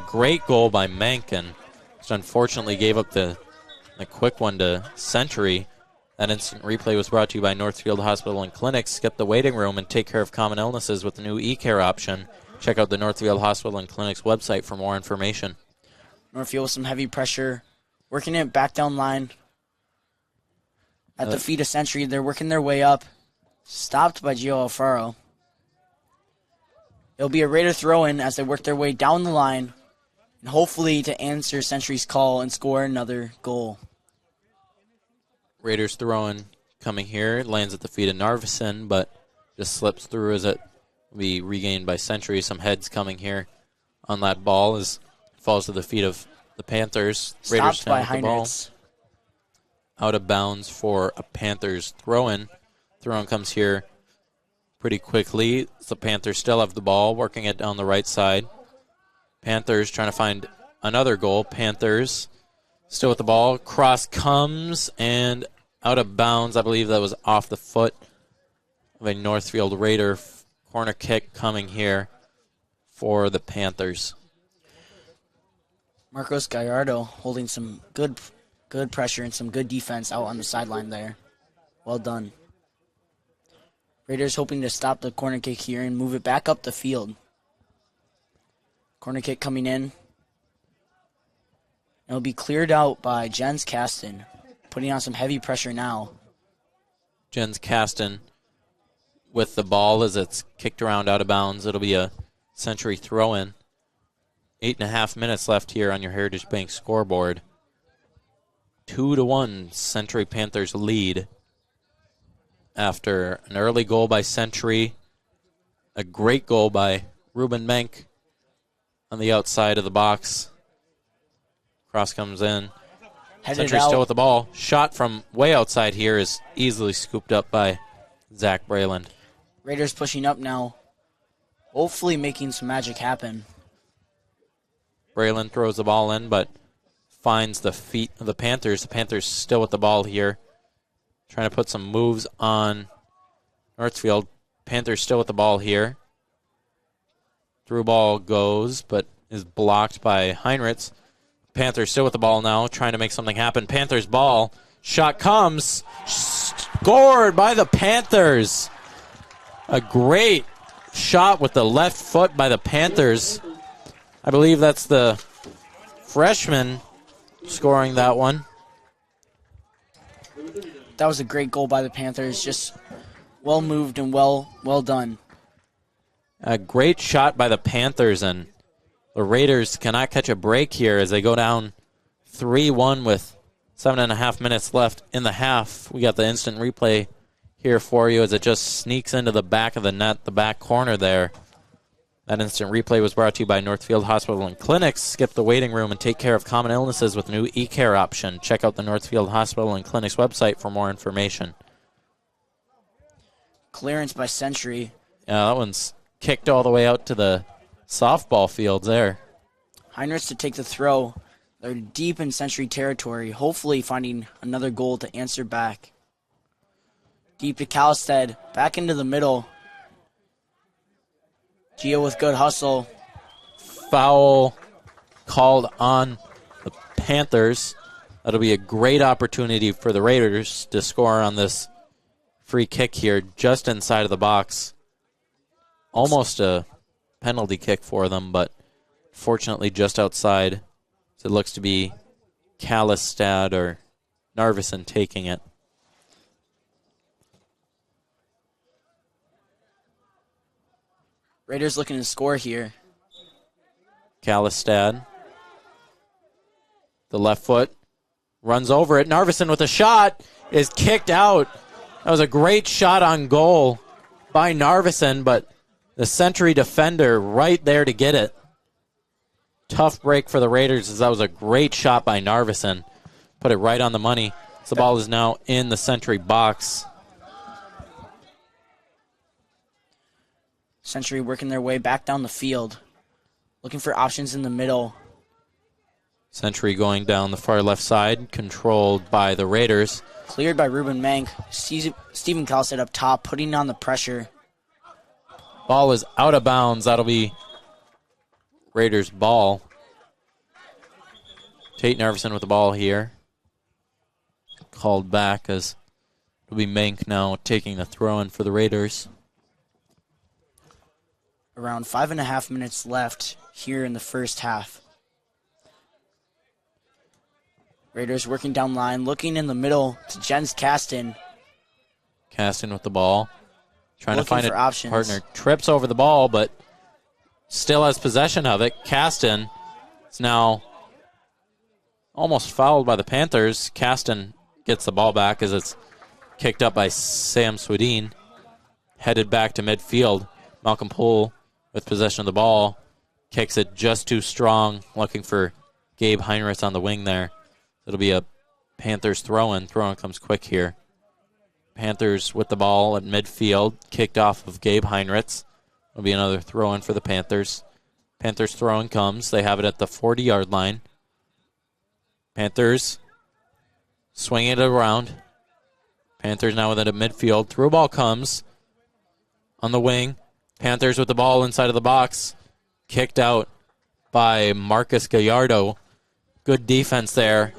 great goal by Menk, and just unfortunately gave up the quick one to Century. That instant replay was brought to you by Northfield Hospital and Clinic. Skip the waiting room and take care of common illnesses with the new eCare option. Check out the Northfield Hospital and Clinic's website for more information. Northfield with some heavy pressure, working it back down line. At the feet of Century, they're working their way up. Stopped by Gio Alfaro. It'll be a Raider throw-in as they work their way down the line, and hopefully to answer Century's call and score another goal. Raiders throw-in coming here. Lands at the feet of Narveson, but just slips through as it will be regained by Century. Some heads coming here on that ball as it falls to the feet of the Panthers. Raiders Stopped by down with the ball. Heinrichs. Out of bounds for a Panthers throw-in. Throw-in comes here pretty quickly. The Panthers still have the ball, working it down the right side. Panthers trying to find another goal. Panthers still with the ball. Cross comes and out of bounds. I believe that was off the foot of a Northfield Raider. Corner kick coming here for the Panthers. Marcos Gallardo holding some good pressure and some good defense out on the sideline there. Well done. Raiders hoping to stop the corner kick here and move it back up the field. Corner kick coming in. It'll be cleared out by Jens Kasten, putting on some heavy pressure now. Jens Kasten with the ball as it's kicked around out of bounds. It'll be a Century throw-in. 8.5 minutes left here on your Heritage Bank scoreboard. 2-1 Century Panthers lead after an early goal by Century, a great goal by Ruben Menk on the outside of the box. Cross comes in. Century still with the ball. Shot from way outside here is easily scooped up by Zach Brayland. Raiders pushing up now, hopefully making some magic happen. Brayland throws the ball in, but finds the feet of the Panthers. The Panthers still with the ball here, trying to put some moves on Northfield. Panthers still with the ball here. Through ball goes, but is blocked by Heinrichs. Panthers still with the ball now, trying to make something happen. Panthers ball. Shot comes. Scored by the Panthers. A great shot with the left foot by the Panthers. I believe that's the freshman scoring that one. That was a great goal by the Panthers. Just well moved and well done. A great shot by the Panthers, and the Raiders cannot catch a break here as they go down 3-1 with 7.5 minutes left in the half. We got the instant replay here for you as it just sneaks into the back of the net, the back corner there. That instant replay was brought to you by Northfield Hospital and Clinics. Skip the waiting room and take care of common illnesses with new eCare option. Check out the Northfield Hospital and Clinics website for more information. Clearance by Century. Yeah, that one's kicked all the way out to the softball fields there. Heinrichs to take the throw. They're deep in Century territory, hopefully finding another goal to answer back. Deep to Kalstead, back into the middle. Gio with good hustle. Foul called on the Panthers. That'll be a great opportunity for the Raiders to score on this free kick here just inside of the box. Almost a penalty kick for them, but fortunately just outside. So it looks to be Kalstead or Narveson taking it. Raiders looking to score here. Kalstead. The left foot runs over it. Narveson with a shot is kicked out. That was a great shot on goal by Narveson, but the Century defender right there to get it. Tough break for the Raiders as that was a great shot by Narveson. Put it right on the money. So the ball is now in the Century box. Century working their way back down the field. Looking for options in the middle. Century going down the far left side, controlled by the Raiders. Cleared by Ruben Mank. Stephen Kalstead up top, putting on the pressure. Ball is out of bounds. That'll be Raiders ball. Tate Narveson with the ball here. Called back as It'll be Mank now taking the throw in for the Raiders. Around 5.5 minutes left here in the first half. Raiders working down line, looking in the middle to Jens Kasten. Kasten with the ball. Trying Looking to find for a options. partner. Trips over the ball, but still has possession of it. Kasten is now almost fouled by the Panthers. Kasten gets the ball back as it's kicked up by Sam Swedin. Headed back to midfield. Malcolm Poole with possession of the ball. Kicks it just too strong. Looking for Gabe Heinrichs on the wing there. It'll be a Panthers throw-in. Throw-in comes quick here. Panthers with the ball at midfield. Kicked off of Gabe Heinrichs. It'll be another throw-in for the Panthers. Panthers throw-in comes. They have it at the 40-yard line. Panthers swinging it around. Panthers now with it at midfield. Through ball comes on the wing. Panthers with the ball inside of the box. Kicked out by Marcus Gallardo. Good defense there.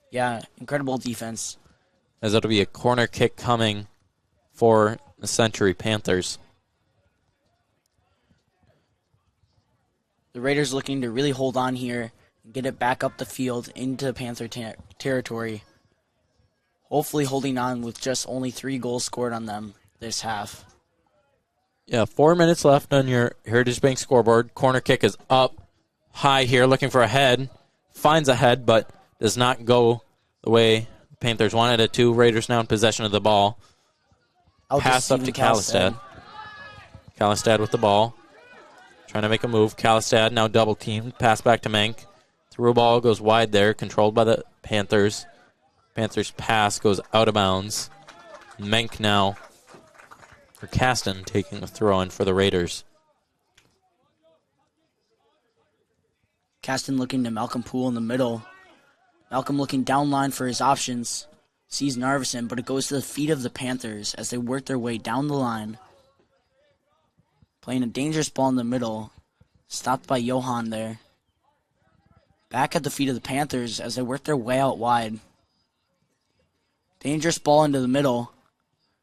Yeah, incredible defense. As it'll be a corner kick coming for the Century Panthers. The Raiders looking to really hold on here and get it back up the field into Panther territory. Hopefully holding on with just only 3 goals scored on them this half. Yeah, 4 minutes left on your Heritage Bank scoreboard. Corner kick is up high here, looking for a head. Finds a head, but does not go the way the Panthers wanted it to. Raiders now in possession of the ball. Pass up to Kalistad. Kalistad with the ball. Trying to make a move. Kalistad now double teamed. Pass back to Mank. Through ball goes wide there, controlled by the Panthers. Panthers pass goes out of bounds. Mank now, or Kasten, taking the throw in for the Raiders. Kasten looking to Malcolm Poole in the middle. Malcolm looking down line for his options. Sees Narveson, but it goes to the feet of the Panthers as they work their way down the line. Playing a dangerous ball in the middle. Stopped by Johan there. Back at the feet of the Panthers as they work their way out wide. Dangerous ball into the middle.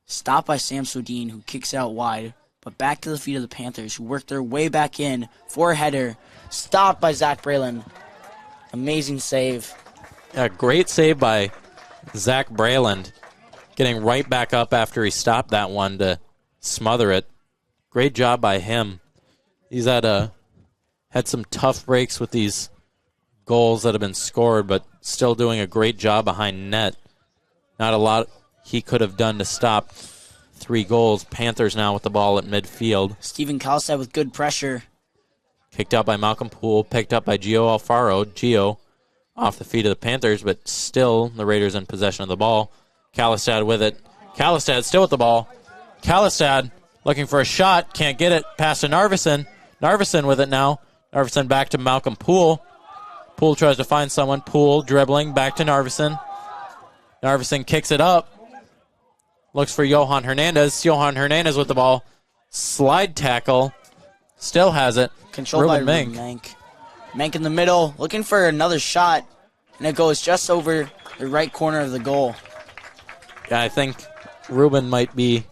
Stopped by Sam Swedin, who kicks it out wide. But back to the feet of the Panthers, who work their way back in for a header. Stopped by Zach Braylon. Amazing save. A great save by Zach Braylon. Getting right back up after he stopped that one to smother it. Great job by him. He's had some tough breaks with these goals that have been scored, but still doing a great job behind net. Not a lot he could have done to stop 3 goals. Panthers now with the ball at midfield. Stephen Kalistad with good pressure. Kicked out by Malcolm Poole, picked up by Gio Alfaro. Gio off the feet of the Panthers, but still the Raiders in possession of the ball. Kalistad with it. Kalistad still with the ball. Kalistad looking for a shot, can't get it. Pass to Narveson. Narveson with it now. Narveson back to Malcolm Poole. Poole tries to find someone. Poole dribbling back to Narveson. Narveson kicks it up. Looks for Johan Hernandez. Johan Hernandez with the ball. Slide tackle. Still has it. Controlled by Ruben Mank. Mank in the middle, looking for another shot, and it goes just over the right corner of the goal. Yeah, I think Ruben might be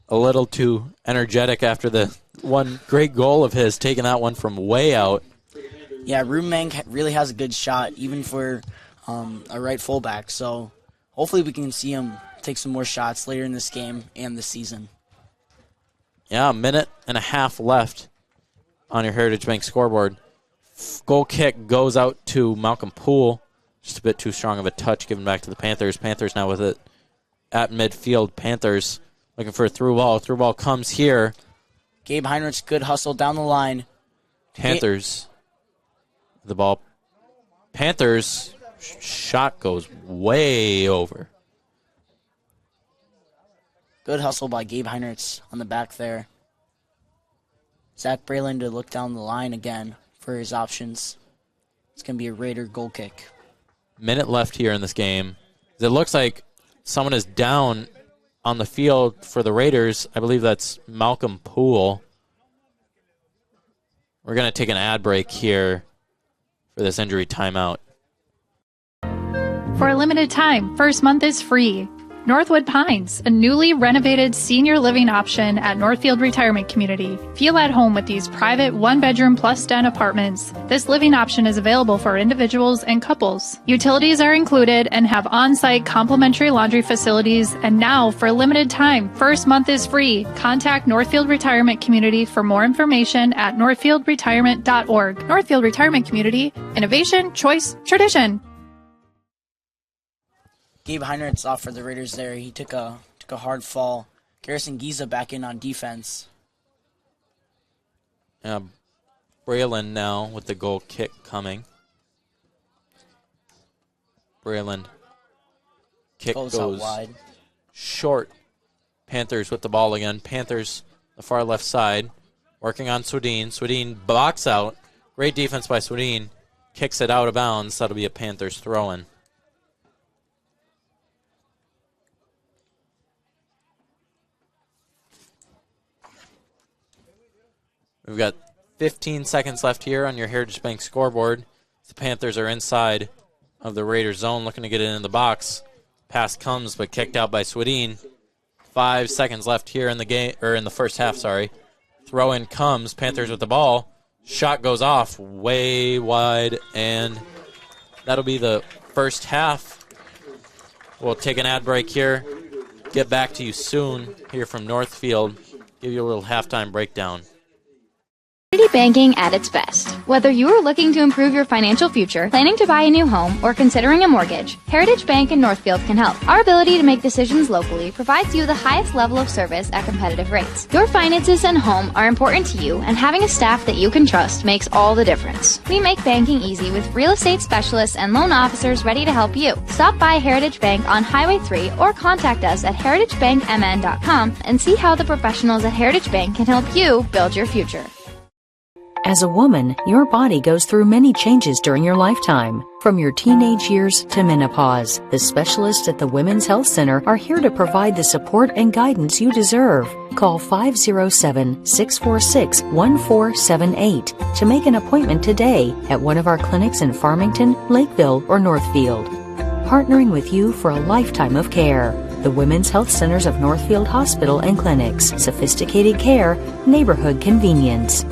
a little too energetic after the one great goal of his, taking that one from way out. Yeah, Ruben Mank really has a good shot, even for a right fullback. So hopefully we can see him take some more shots later in this game and this season. Yeah, 1.5 minutes left on your Heritage Bank scoreboard. Goal kick goes out to Malcolm Poole. Just a bit too strong of a touch given back to the Panthers. Panthers now with it at midfield. Panthers looking for a through ball. Through ball comes here. Gabe Heinrichs, good hustle down the line. Panthers. The ball. Panthers shot goes way over. Good hustle by Gabe Heinrichs on the back there. Zach Braylon to look down the line again for his options. It's going to be a Raider goal kick. Minute left here in this game. It looks like someone is down on the field for the Raiders. I believe that's Malcolm Poole. We're going to take an ad break here for this injury timeout. For a limited time, first month is free. Northwood Pines, a newly renovated senior living option at Northfield Retirement Community. Feel at home with these private one-bedroom plus den apartments. This living option is available for individuals and couples. Utilities are included and have on-site complimentary laundry facilities. And now, for a limited time, first month is free. Contact Northfield Retirement Community for more information at northfieldretirement.org. Northfield Retirement Community, innovation, choice, tradition. Gabe Heinrich's off for the Raiders there. He took a hard fall. Garrison Giza back in on defense. Braylon now with the goal kick coming. Braylon kick goes out wide. Short. Panthers with the ball again. Panthers the far left side. Working on Swedin. Swedin box out. Great defense by Swedin. Kicks it out of bounds. That'll be a Panthers throw-in. We've got 15 seconds left here on your Heritage Bank scoreboard. The Panthers are inside of the Raiders zone looking to get it in the box. Pass comes but kicked out by Swedin. 5 seconds left here in the game, or in the first half, sorry. Throw in comes, Panthers with the ball. Shot goes off way wide, and that'll be the first half. We'll take an ad break here. Get back to you soon here from Northfield. Give you a little halftime breakdown. Community banking at its best. Whether you are looking to improve your financial future, planning to buy a new home, or considering a mortgage, Heritage Bank in Northfield can help. Our ability to make decisions locally provides you the highest level of service at competitive rates. Your finances and home are important to you, and having a staff that you can trust makes all the difference. We make banking easy with real estate specialists and loan officers ready to help you. Stop by Heritage Bank on Highway 3 or contact us at heritagebankmn.com and see how the professionals at Heritage Bank can help you build your future. As a woman, your body goes through many changes during your lifetime. From your teenage years to menopause, the specialists at the Women's Health Center are here to provide the support and guidance you deserve. Call 507-646-1478 to make an appointment today at one of our clinics in Farmington, Lakeville, or Northfield. Partnering with you for a lifetime of care. The Women's Health Centers of Northfield Hospital and Clinics. Sophisticated care, neighborhood convenience.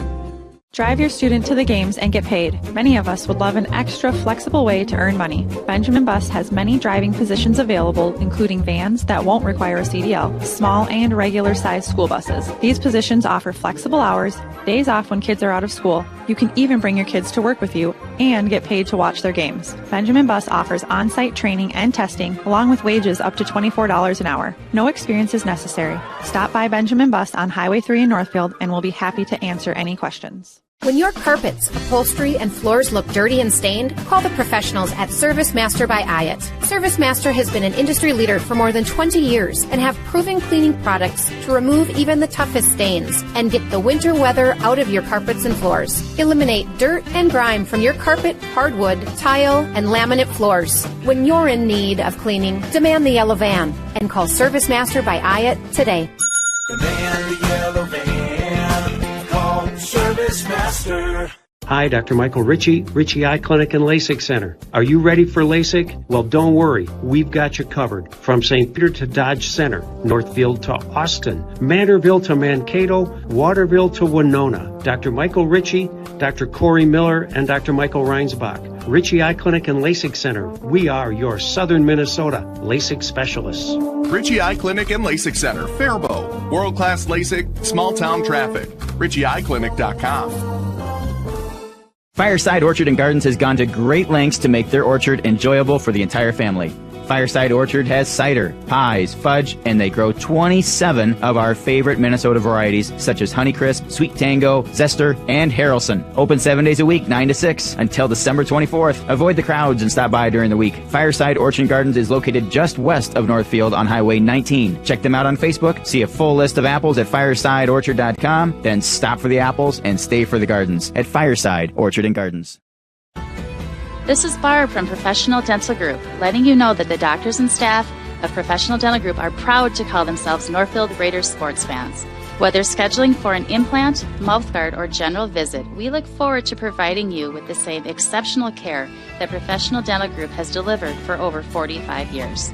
Drive your student to the games and get paid. Many of us would love an extra flexible way to earn money. Benjamin Bus has many driving positions available, including vans that won't require a CDL, small and regular-sized school buses. These positions offer flexible hours, days off when kids are out of school. You can even bring your kids to work with you and get paid to watch their games. Benjamin Bus offers on-site training and testing, along with wages up to $24 an hour. No experience is necessary. Stop by Benjamin Bus on Highway 3 in Northfield, and we'll be happy to answer any questions. When your carpets, upholstery, and floors look dirty and stained, call the professionals at Service Master by Hyatt. Service Master has been an industry leader for more than 20 years and have proven cleaning products to remove even the toughest stains and get the winter weather out of your carpets and floors. Eliminate dirt and grime from your carpet, hardwood, tile, and laminate floors. When you're in need of cleaning, demand the yellow van and call Service Master by Hyatt today. Demand the yellow van. Call Service Master. Hi, Dr. Michael Ritchie, Ritchie Eye Clinic and LASIK Center. Are you ready for LASIK? Well, don't worry. We've got you covered. From St. Peter to Dodge Center, Northfield to Austin, Manorville to Mankato, Waterville to Winona. Dr. Michael Ritchie, Dr. Corey Miller, and Dr. Michael Reinsbach. Ritchie Eye Clinic and LASIK Center. We are your Southern Minnesota LASIK specialists. Ritchie Eye Clinic and LASIK Center, Faribault. World-class LASIK, small-town traffic. RitchieEyeClinic.com. Fireside Orchard and Gardens has gone to great lengths to make their orchard enjoyable for the entire family. Fireside Orchard has cider, pies, fudge, and they grow 27 of our favorite Minnesota varieties, such as Honeycrisp, Sweet Tango, Zester, and Harrelson. Open 7 days a week, 9 to 6, until December 24th. Avoid the crowds and stop by during the week. Fireside Orchard and Gardens is located just west of Northfield on Highway 19. Check them out on Facebook, see a full list of apples at firesideorchard.com, then stop for the apples and stay for the gardens at Fireside Orchard and Gardens. This is Barb from Professional Dental Group, letting you know that the doctors and staff of Professional Dental Group are proud to call themselves Northfield Raiders sports fans. Whether scheduling for an implant, mouthguard, or general visit, we look forward to providing you with the same exceptional care that Professional Dental Group has delivered for over 45 years.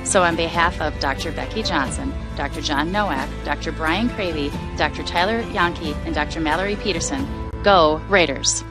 So on behalf of Dr. Becky Johnson, Dr. John Nowak, Dr. Brian Cravey, Dr. Tyler Yonke, and Dr. Mallory Peterson, go Raiders!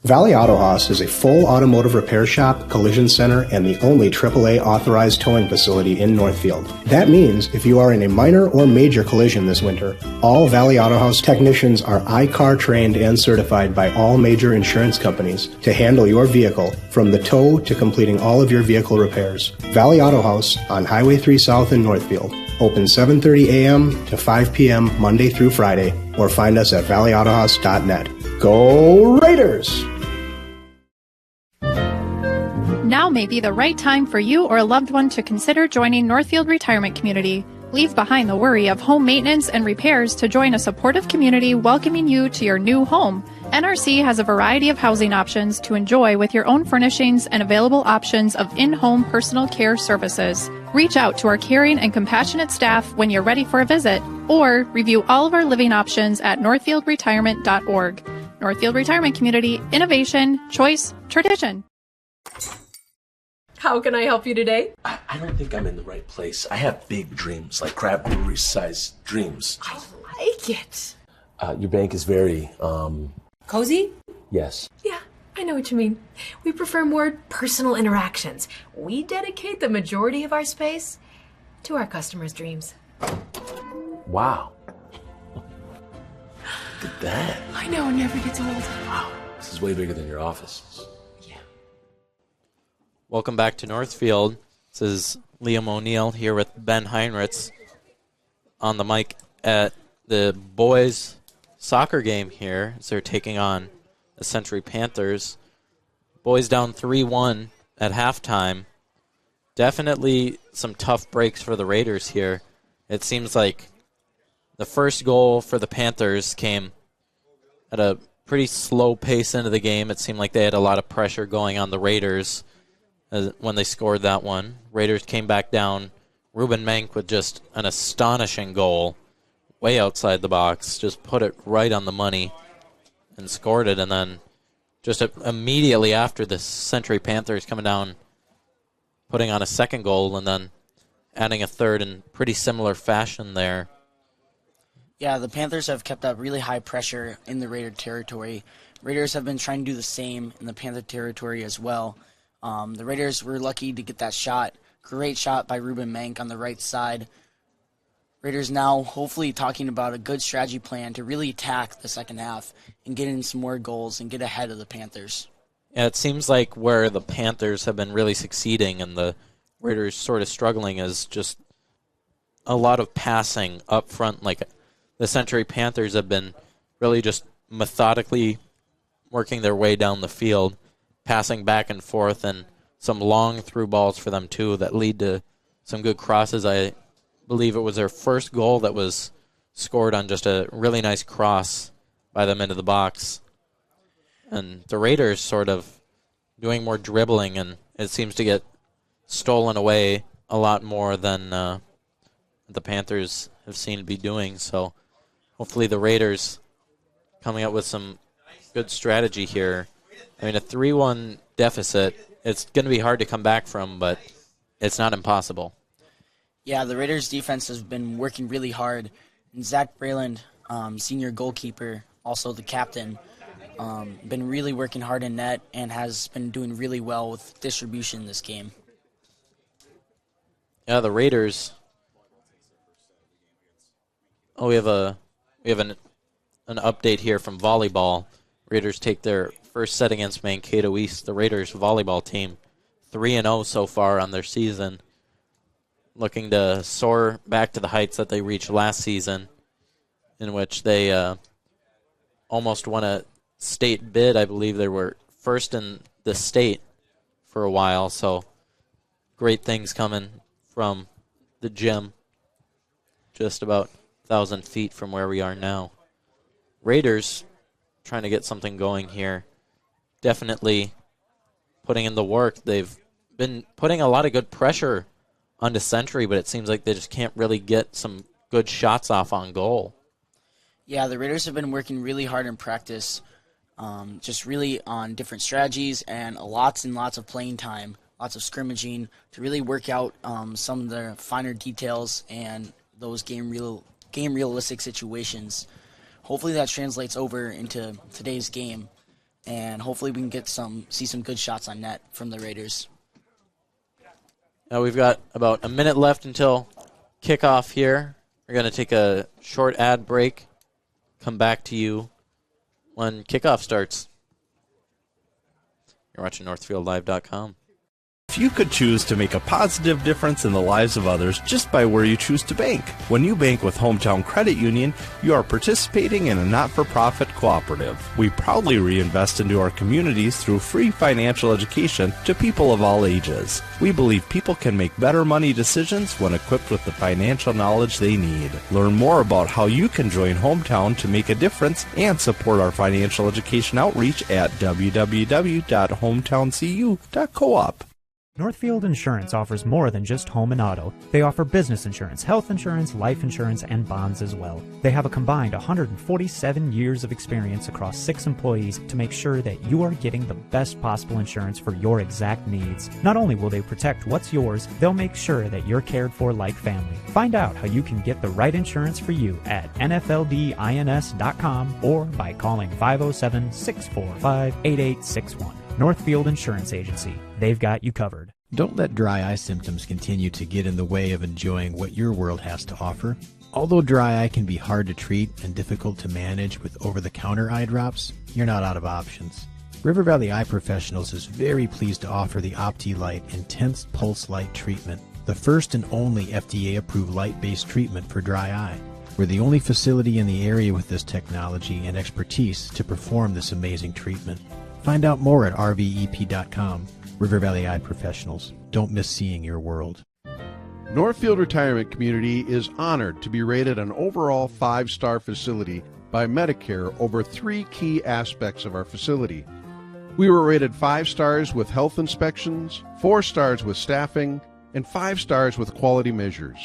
Valley Auto Haus is a full automotive repair shop, collision center, and the only AAA authorized towing facility in Northfield. That means if you are in a minor or major collision this winter, all Valley Auto Haus technicians are I-CAR trained and certified by all major insurance companies to handle your vehicle from the tow to completing all of your vehicle repairs. Valley Auto Haus on Highway 3 South in Northfield. Open 7:30 a.m. to 5 p.m. Monday through Friday, or find us at valleyautohaus.net. Go Raiders! Now may be the right time for you or a loved one to consider joining Northfield Retirement Community. Leave behind the worry of home maintenance and repairs to join a supportive community welcoming you to your new home. NRC has a variety of housing options to enjoy with your own furnishings and available options of in-home personal care services. Reach out to our caring and compassionate staff when you're ready for a visit, or review all of our living options at northfieldretirement.org. Northfield Retirement Community, innovation, choice, tradition. How can I help you today? I don't think I'm in the right place. I have big dreams, like Crab Brewery-sized dreams. I like it. Your bank is very, Cozy? Yes. Yeah, I know what you mean. We prefer more personal interactions. We dedicate the majority of our space to our customers' dreams. Wow. Look at that. I know, it never gets old. Wow. This is way bigger than your office. Welcome back to Northfield. This is Liam O'Neill here with Ben Heinrichs on the mic at the boys' soccer game here as they're taking on the Century Panthers. Boys down 3-1 at halftime. Definitely some tough breaks for the Raiders here. It seems like the first goal for the Panthers came at a pretty slow pace into the game. It seemed like they had a lot of pressure going on the Raiders when they scored that one. Raiders came back down. Ruben Menk with just an astonishing goal way outside the box, just put it right on the money and scored it. And then just immediately after, the Century Panthers coming down, putting on a second goal, and then adding a third in pretty similar fashion there. Yeah, the Panthers have kept up really high pressure in the Raider territory. Raiders have been trying to do the same in the Panther territory as well. The Raiders were lucky to get that shot. Great shot by Ruben Menk on the right side. Raiders now hopefully talking about a good strategy plan to really attack the second half and get in some more goals and get ahead of the Panthers. Yeah, it seems like where the Panthers have been really succeeding and the Raiders sort of struggling is just a lot of passing up front. Like the Century Panthers have been really just methodically working their way down the field, passing back and forth, and some long through balls for them too that lead to some good crosses. I believe it was their first goal that was scored on just a really nice cross by them into the box. And the Raiders sort of doing more dribbling, and it seems to get stolen away a lot more than the Panthers have seemed to be doing. So hopefully the Raiders coming up with some good strategy here. I mean, a 3-1 deficit, it's going to be hard to come back from, but it's not impossible. Yeah, the Raiders' defense has been working really hard. And Zach Brayland, senior goalkeeper, also the captain, been really working hard in net and has been doing really well with distribution this game. Yeah, the Raiders. Oh, we have an update here from volleyball. Raiders take their first set against Mankato East. The Raiders volleyball team 3-0 so far on their season, looking to soar back to the heights that they reached last season, in which they almost won a state bid. I believe they were first in the state for a while, so great things coming from the gym just about 1,000 feet from where we are now. Raiders trying to get something going here. Definitely putting in the work. They've been putting a lot of good pressure onto Century, but it seems like they just can't really get some good shots off on goal. Yeah, the Raiders have been working really hard in practice, just really on different strategies and lots of playing time lots of scrimmaging to really work out some of the finer details and those game realistic situations. Hopefully that translates over into today's game, and hopefully we can see some good shots on net from the Raiders. Now we've got about a minute left until kickoff here. We're going to take a short ad break, come back to you when kickoff starts. You're watching NorthfieldLive.com. If you could choose to make a positive difference in the lives of others just by where you choose to bank. When you bank with Hometown Credit Union, you are participating in a not-for-profit cooperative. We proudly reinvest into our communities through free financial education to people of all ages. We believe people can make better money decisions when equipped with the financial knowledge they need. Learn more about how you can join Hometown to make a difference and support our financial education outreach at www.hometowncu.coop. Northfield Insurance offers more than just home and auto. They offer business insurance, health insurance, life insurance, and bonds as well. They have a combined 147 years of experience across 6 employees to make sure that you are getting the best possible insurance for your exact needs. Not only will they protect what's yours, they'll make sure that you're cared for like family. Find out how you can get the right insurance for you at nfldins.com or by calling 507-645-8861. Northfield Insurance Agency. They've got you covered. Don't let dry eye symptoms continue to get in the way of enjoying what your world has to offer. Although dry eye can be hard to treat and difficult to manage with over-the-counter eye drops, you're not out of options. River Valley Eye Professionals is very pleased to offer the OptiLight Intense Pulse Light Treatment, the first and only FDA-approved light-based treatment for dry eye. We're the only facility in the area with this technology and expertise to perform this amazing treatment. Find out more at rvep.com. River Valley Eye Professionals. Don't miss seeing your world. Northfield Retirement Community is honored to be rated an overall 5-star facility by Medicare over 3 key aspects of our facility. We were rated 5 stars with health inspections, 4 stars with staffing, and 5 stars with quality measures,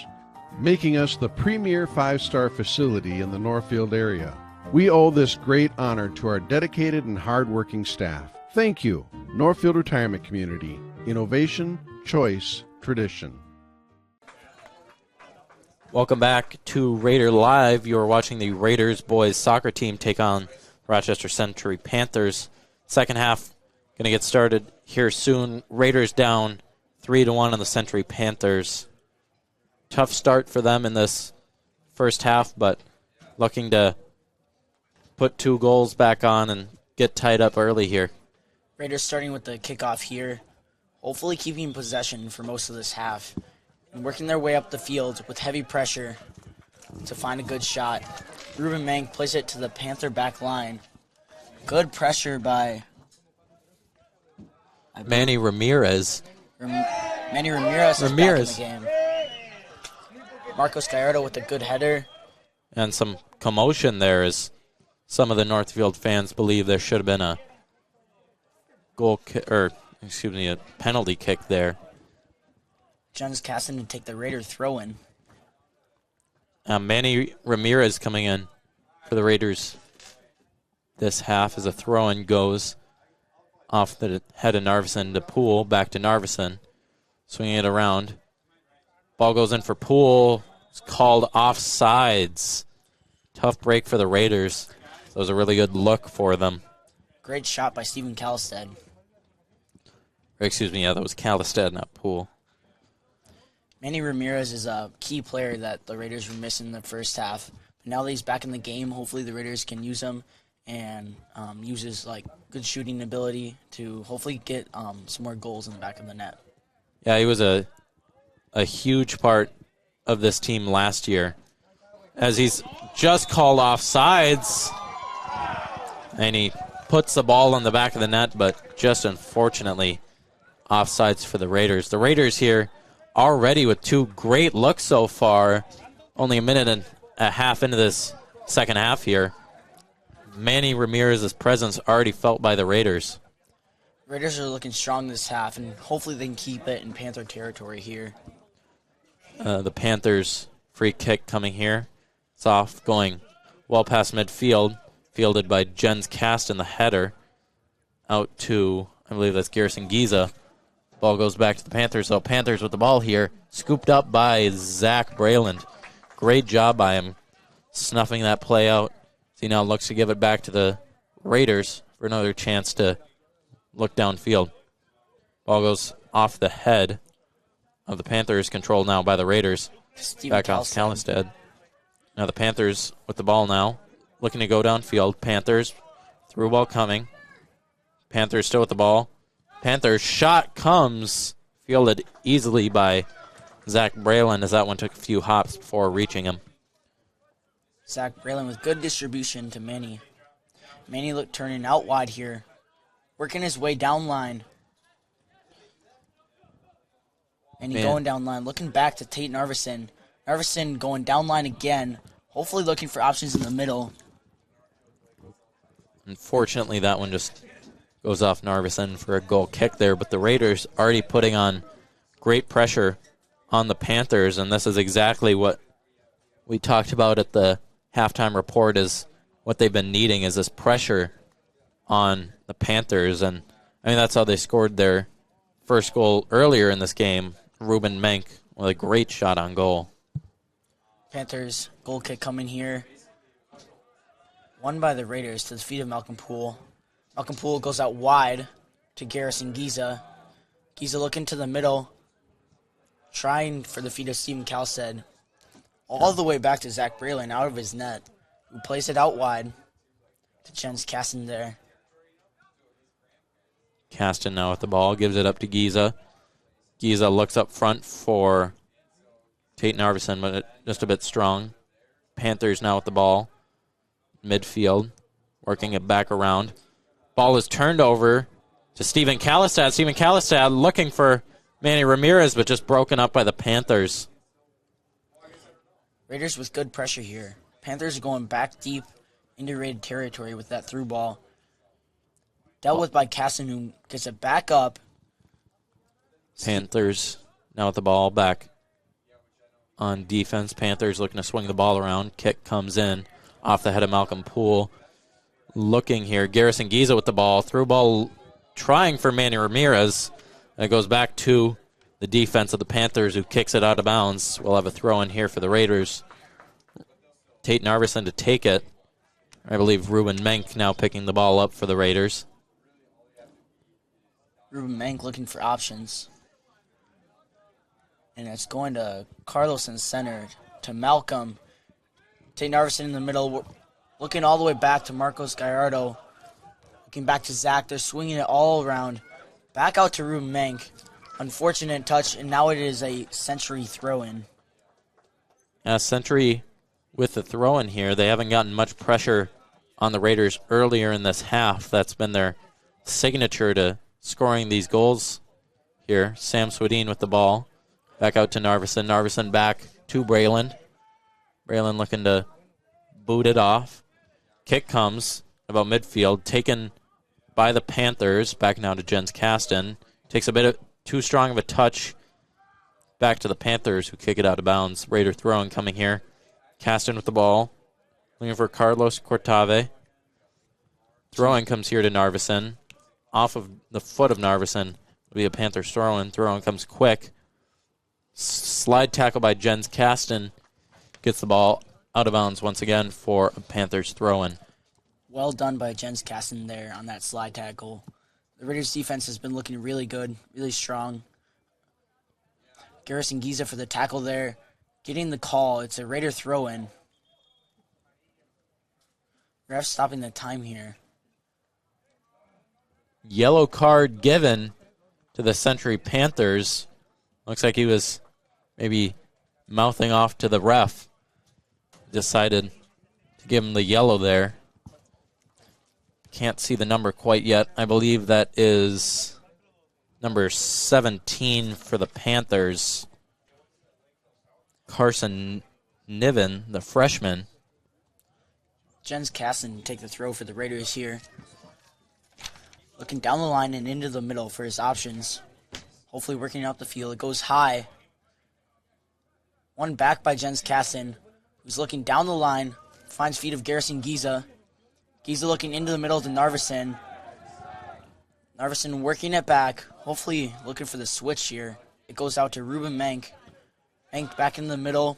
making us the premier 5-star facility in the Northfield area. We owe this great honor to our dedicated and hardworking staff. Thank you, Northfield Retirement Community. Innovation, choice, tradition. Welcome back to Raider Live. You are watching the Raiders boys soccer team take on Rochester Century Panthers. Second half going to get started here soon. Raiders down 3-1 on the Century Panthers. Tough start for them in this first half, but looking to put 2 goals back on and get tied up early here. Raiders starting with the kickoff here, hopefully keeping possession for most of this half and working their way up the field with heavy pressure to find a good shot. Ruben Mank plays it to the Panther back line. Good pressure by Manny Ramirez. Manny Ramirez is back in the game. Marcos Gallardo with a good header. And some commotion there as some of the Northfield fans believe there should have been a a penalty kick there. Jens Caston to take the Raider throw-in. Manny Ramirez coming in for the Raiders this half as a throw-in goes off the head of Narveson to Poole, back to Narveson, swinging it around. Ball goes in for Poole. It's called offsides. Tough break for the Raiders. So it was a really good look for them. Great shot by Stephen Calistad. That was Calistad, not Poole. Manny Ramirez is a key player that the Raiders were missing in the first half. But now that he's back in the game, hopefully the Raiders can use him and use his good shooting ability to hopefully get some more goals in the back of the net. Yeah, he was a huge part of this team last year, as he's just called offsides, and he puts the ball on the back of the net, but just unfortunately offsides for the Raiders. The Raiders here already with 2 great looks so far, only a minute and a half into this second half here. Manny Ramirez's presence already felt by the Raiders. Raiders are looking strong this half, and hopefully they can keep it in Panther territory here. The Panthers free kick coming here. It's off, going well past midfield, fielded by Jens Caston, the header, out to, I believe that's Garrison Giza. Ball goes back to the Panthers, though. Panthers with the ball here, scooped up by Zach Brayland. Great job by him, snuffing that play out. He now looks to give it back to the Raiders for another chance to look downfield. Ball goes off the head of the Panthers, controlled now by the Raiders. Back off Calistad. Now the Panthers with the ball now, looking to go downfield. Panthers, through ball coming. Panthers still with the ball. Panthers shot comes, fielded easily by Zach Brayland as that one took a few hops before reaching him. Zach Brayland with good distribution to Manny. Manny turning out wide here, working his way down line. And he's going down line, looking back to Tate Narveson. Narveson going down line again, hopefully looking for options in the middle. Unfortunately, that one just goes off Narveson for a goal kick there, but the Raiders already putting on great pressure on the Panthers, and this is exactly what we talked about at the halftime report is what they've been needing is this pressure on the Panthers, and I mean that's how they scored their first goal earlier in this game. Ruben Menk with a great shot on goal. Panthers goal kick coming here. Won by the Raiders to the feet of Malcolm Poole. Malcolm Poole goes out wide to Garrison Giza. Giza looking to the middle, trying for the feet of Stephen Calstead. All the way back to Zach Brayland out of his net, who plays it out wide to Jens Kasten there. Kasten now with the ball, gives it up to Giza. Giza looks up front for Tate Narveson, but just a bit strong. Panthers now with the ball. Midfield, working it back around. Ball is turned over to Stephen Calistad. Stephen Calistad looking for Manny Ramirez, but just broken up by the Panthers. Raiders with good pressure here. Panthers are going back deep into Raider territory with that through ball. Dealt with by Kasten, who gets it back up. Panthers now with the ball back on defense. Panthers looking to swing the ball around. Kick comes in off the head of Malcolm Poole. Looking here, Garrison Giza with the ball. Through ball trying for Manny Ramirez. And it goes back to the defense of the Panthers, who kicks it out of bounds. We'll have a throw in here for the Raiders. Tate Narveson to take it. I believe Ruben Menk now picking the ball up for the Raiders. Ruben Menk looking for options. And it's going to Carlos in center, to Malcolm. Tate Narveson in the middle, looking all the way back to Marcos Gallardo. Looking back to Zach. They're swinging it all around. Back out to Ruben Menk. Unfortunate touch, and now it is a Century throw-in. Century with the throw-in here. They haven't gotten much pressure on the Raiders earlier in this half. That's been their signature to scoring these goals here. Sam Swedin with the ball. Back out to Narveson. Narveson back to Brayland. Brayland looking to boot it off. Kick comes about midfield. Taken by the Panthers. Back now to Jens Kasten. Takes a bit of too strong of a touch. Back to the Panthers, who kick it out of bounds. Raider throwing coming here. Kasten with the ball. Looking for Carlos Cortave. Throwing comes here to Narveson. Off of the foot of Narveson will be a Panthers throw-in. Throwing comes quick. Slide tackle by Jens Kasten. Gets the ball out of bounds once again for a Panthers throw-in. Well done by Jens Kasten there on that slide tackle. The Raiders' defense has been looking really good, really strong. Garrison Giza for the tackle there. Getting the call. It's a Raider throw-in. Ref stopping the time here. Yellow card given to the Century Panthers. Looks like he was maybe mouthing off to the ref. Decided to give him the yellow there. Can't see the number quite yet. I believe that is number 17 for the Panthers. Carson Niven, the freshman. Jens Kasten take the throw for the Raiders here. Looking down the line and into the middle for his options. Hopefully working up the field. It goes high. One back by Jens Kasten, who's looking down the line. Finds feet of Garrison Giza. Giza looking into the middle to Narveson. Narveson working it back, hopefully looking for the switch here. It goes out to Ruben Menk. Menk back in the middle.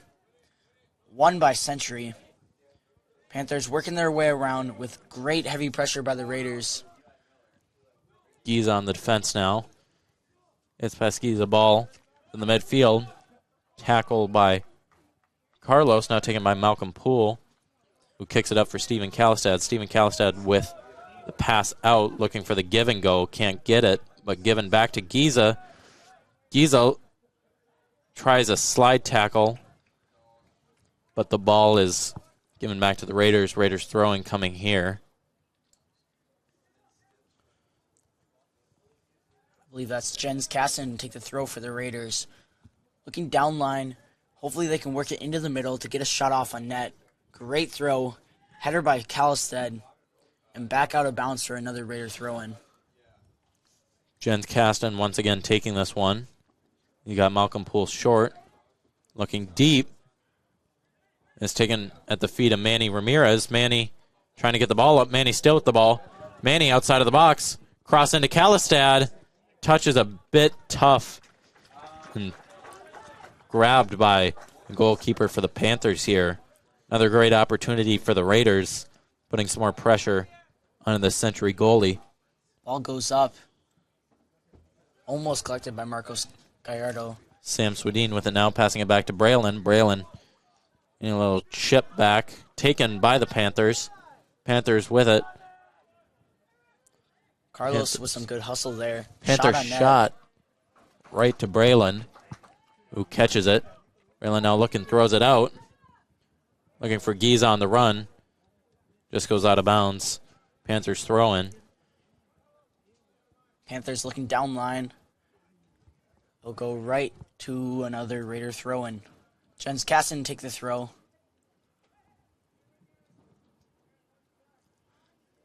Won by Century. Panthers working their way around with great heavy pressure by the Raiders. Giza on the defense now. It's Pasquiza ball in the midfield. Tackled by Carlos, now taken by Malcolm Poole, who kicks it up for Stephen Kalistad. Stephen Kalistad with the pass out, looking for the give and go. Can't get it, but given back to Giza. Giza tries a slide tackle, but the ball is given back to the Raiders. Raiders throwing coming here. I believe that's Jens Casson take the throw for the Raiders. Looking down line. Hopefully they can work it into the middle to get a shot off on net. Great throw. Header by Kalistad. And back out of bounds for another Raider throw-in. Jens Caston once again taking this one. You got Malcolm Poole short. Looking deep. It's taken at the feet of Manny Ramirez. Manny trying to get the ball up. Manny still with the ball. Manny outside of the box. Cross into Kalistad. Touch is a bit tough. And grabbed by the goalkeeper for the Panthers here. Another great opportunity for the Raiders. Putting some more pressure on the Century goalie. Ball goes up. Almost collected by Marcos Gallardo. Sam Swedin with it now, passing it back to Braylon. Braylon in a little chip back. Taken by the Panthers. Panthers with it. Carlos with some good hustle there. Panthers shot right to Braylon, who catches it. Braylon now looking, throws it out. Looking for Giza on the run. Just goes out of bounds. Panthers throwing. Panthers looking down line. They'll go right to another Raider throw-in. Jens Casson take the throw.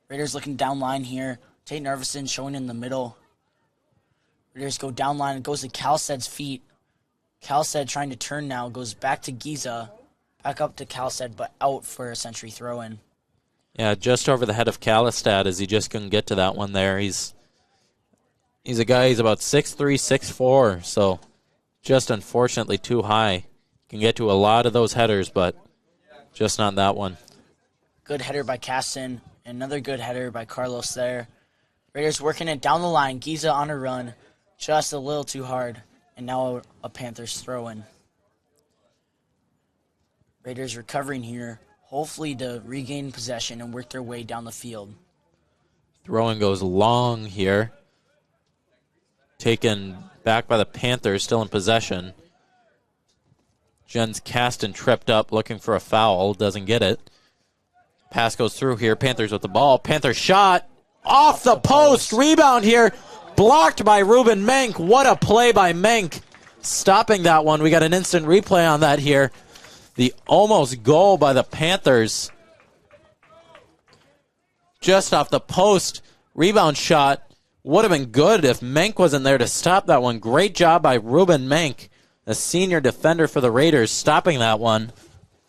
Raiders looking down line here. Tate Narveson showing in the middle. Raiders go down line. It goes to Kalistad's feet. Kalistad trying to turn now. Goes back to Giza. Back up to Kalistad, but out for a Century throw-in. Yeah, just over the head of Kalistad as he just couldn't get to that one there. He's a guy, he's about 6'3", 6'4", so just unfortunately too high. Can get to a lot of those headers, but just not that one. Good header by Caston. Another good header by Carlos there. Raiders working it down the line. Giza on a run. Just a little too hard. And now a Panthers throw-in. Raiders recovering here. Hopefully to regain possession and work their way down the field. Throwing goes long here. Taken back by the Panthers, still in possession. Jens Caston tripped up looking for a foul. Doesn't get it. Pass goes through here. Panthers with the ball. Panthers shot. Off the post. Rebound here. Blocked by Ruben Menk. What a play by Menk. Stopping that one. We got an instant replay on that here. The almost goal by the Panthers. Just off the post. Rebound shot. Would have been good if Menk wasn't there to stop that one. Great job by Ruben Menk, the senior defender for the Raiders, stopping that one.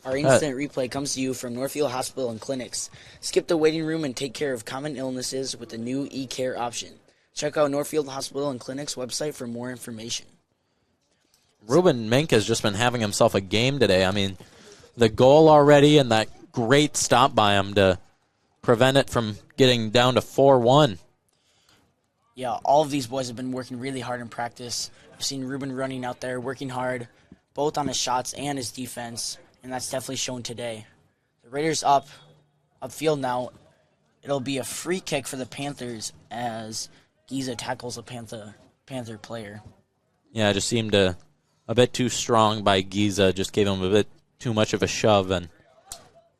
Our instant replay comes to you from Northfield Hospital and Clinics. Skip the waiting room and take care of common illnesses with the new e-care option. Check out Northfield Hospital and Clinics website for more information. Ruben Menk has just been having himself a game today. I mean, the goal already and that great stop by him to prevent it from getting down to 4-1. Yeah, all of these boys have been working really hard in practice. I've seen Ruben running out there, working hard, both on his shots and his defense, and that's definitely shown today. The Raiders upfield now. It'll be a free kick for the Panthers as Giza tackles a Panther player. Yeah, it just seemed a bit too strong by Giza. Just gave him a bit too much of a shove, and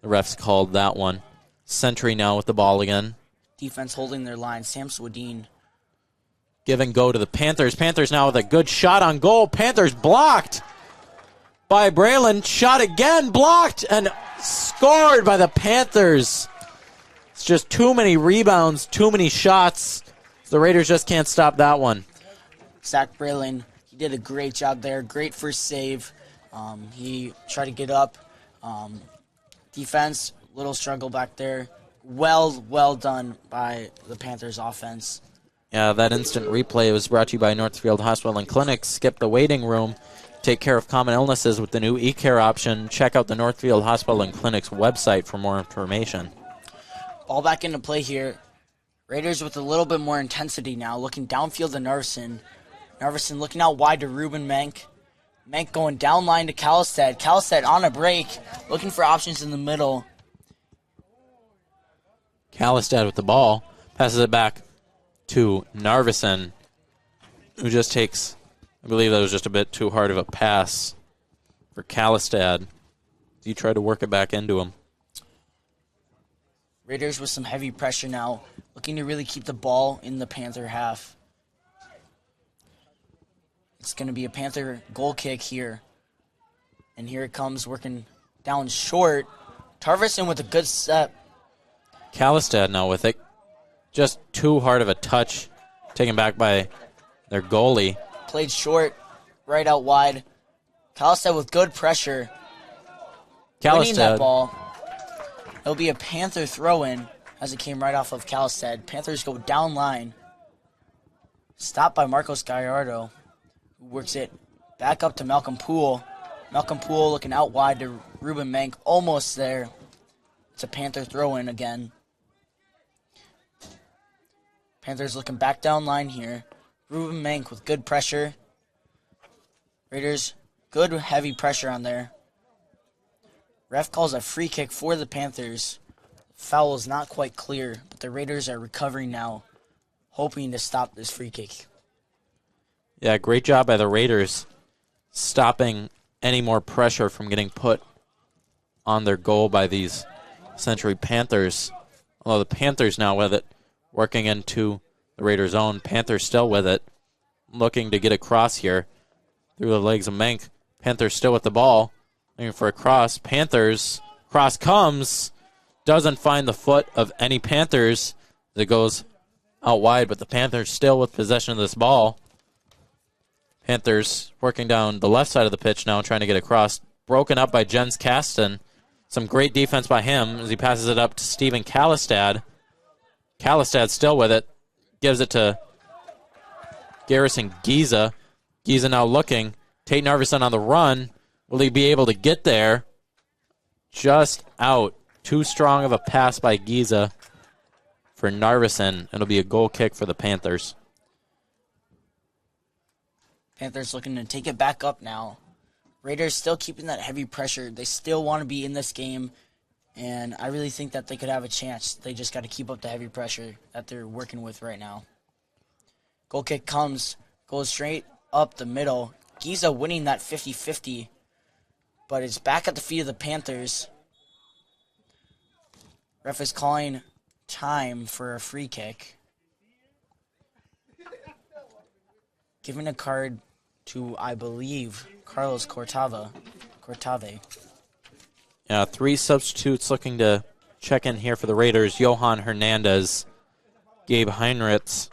the refs called that one. Century now with the ball again. Defense holding their line. Sam Swedin. Give and go to the Panthers. Panthers now with a good shot on goal. Panthers blocked by Braylon. Shot again, blocked, and scored by the Panthers. It's just too many rebounds, too many shots. The Raiders just can't stop that one. Zach Braylon, he did a great job there. Great first save. He tried to get up. Defense, little struggle back there. Well done by the Panthers offense. Yeah, that instant replay was brought to you by Northfield Hospital and Clinic. Skip the waiting room. Take care of common illnesses with the new eCare option. Check out the Northfield Hospital and Clinic's website for more information. Ball back into play here. Raiders with a little bit more intensity now, looking downfield to Narveson. Narveson looking out wide to Ruben Mank. Mank going down line to Kalistad. Kalistad on a break, looking for options in the middle. Kalistad with the ball, passes it back to Narveson, who just takes, I believe that was just a bit too hard of a pass for Kalistad. He tried to work it back into him. Raiders with some heavy pressure now, looking to really keep the ball in the Panther half. It's going to be a Panther goal kick here. And here it comes, working down short. Tarverson with a good step. Kalistad now with it. Just too hard of a touch, taken back by their goalie. Played short, right out wide. Kalistad with good pressure. Winning that ball. It'll be a Panther throw-in as it came right off of Kalistad. Panthers go down line. Stopped by Marcos Gallardo, who works it back up to Malcolm Poole. Malcolm Poole looking out wide to Ruben Mank, almost there. It's a Panther throw-in again. Panthers looking back down line here. Ruben Mank with good pressure. Raiders, good heavy pressure on there. Ref calls a free kick for the Panthers. Foul is not quite clear, but the Raiders are recovering now, hoping to stop this free kick. Yeah, great job by the Raiders stopping any more pressure from getting put on their goal by these Century Panthers. Although the Panthers now with it, working into the Raiders' own. Panthers still with it, looking to get across here through the legs of Mank. Panthers still with the ball, looking for a cross. Panthers, cross comes, doesn't find the foot of any Panthers. It goes out wide, but the Panthers still with possession of this ball. Panthers working down the left side of the pitch now, trying to get across. Broken up by Jens Kasten. Some great defense by him as he passes it up to Steven Kalistad. Kalistad still with it. Gives it to Garrison Giza. Giza now looking. Tate Narveson on the run. Will he be able to get there? Just out. Too strong of a pass by Giza for Narveson. It'll be a goal kick for the Panthers. Panthers looking to take it back up now. Raiders still keeping that heavy pressure. They still want to be in this game, and I really think that they could have a chance. They just got to keep up the heavy pressure that they're working with right now. Goal kick comes, goes straight up the middle. Giza winning that 50-50, but it's back at the feet of the Panthers. Ref is calling time for a free kick. Giving a card to, I believe, Carlos Cortave. Yeah, 3 substitutes looking to check in here for the Raiders. Johan Hernandez, Gabe Heinrichs,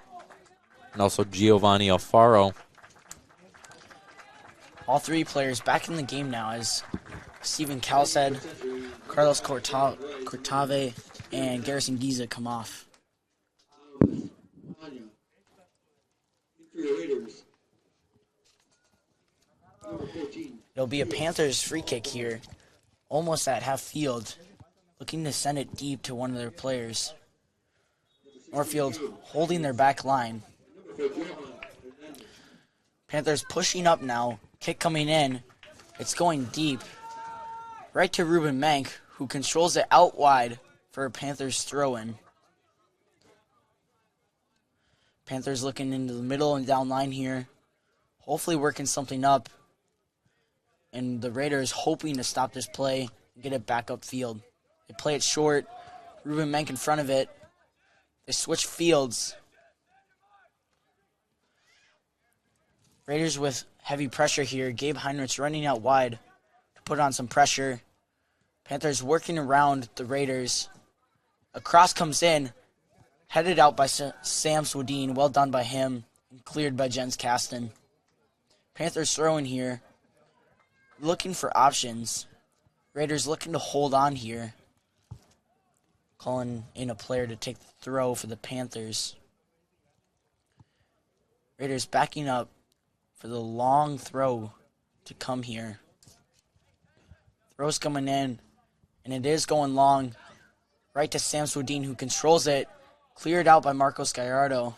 and also Giovanni Alfaro. All 3 players back in the game now as Steven Kalistad, Carlos Cortave, and Garrison Giza come off. It'll be a Panthers free kick here, almost at half field, looking to send it deep to one of their players. Northfield holding their back line. Panthers pushing up now, kick coming in. It's going deep, right to Ruben Mank, who controls it out wide for a Panthers throw-in. Panthers looking into the middle and down line here, hopefully working something up. And the Raiders hoping to stop this play and get it back upfield. They play it short. Ruben Mank in front of it. They switch fields. Raiders with heavy pressure here. Gabe Heinrichs running out wide to put on some pressure. Panthers working around the Raiders. A cross comes in. Headed out by Sam Swedin. Well done by him. And cleared by Jens Kasten. Panthers throwing here. Looking for options. Raiders looking to hold on here. Calling in a player to take the throw for the Panthers. Raiders backing up for the long throw to come here. Throw's coming in, and it is going long. Right to Sam Swedin, who controls it. Cleared out by Marcos Gallardo.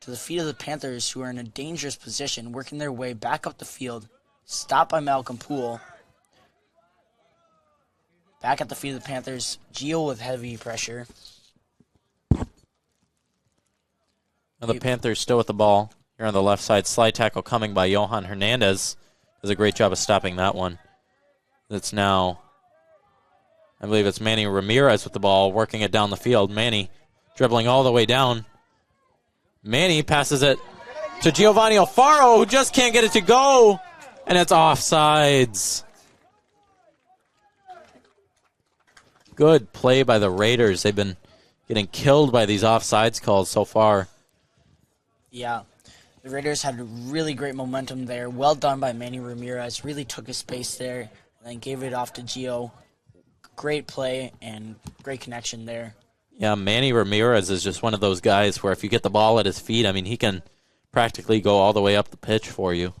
To the feet of the Panthers, who are in a dangerous position, working their way back up the field. Stopped by Malcolm Poole. Back at the feet of the Panthers, Gio with heavy pressure. Now the Panthers still with the ball. Here on the left side, slide tackle coming by Johan Hernandez. Does a great job of stopping that one. It's now, I believe it's Manny Ramirez with the ball, working it down the field. Manny dribbling all the way down. Manny passes it to Giovanni Alfaro, who just can't get it to go. And it's offsides. Good play by the Raiders. They've been getting killed by these offsides calls so far. Yeah, the Raiders had really great momentum there. Well done by Manny Ramirez. Really took his space there and then gave it off to Gio. Great play and great connection there. Yeah, Manny Ramirez is just one of those guys where if you get the ball at his feet, I mean, he can practically go all the way up the pitch for you.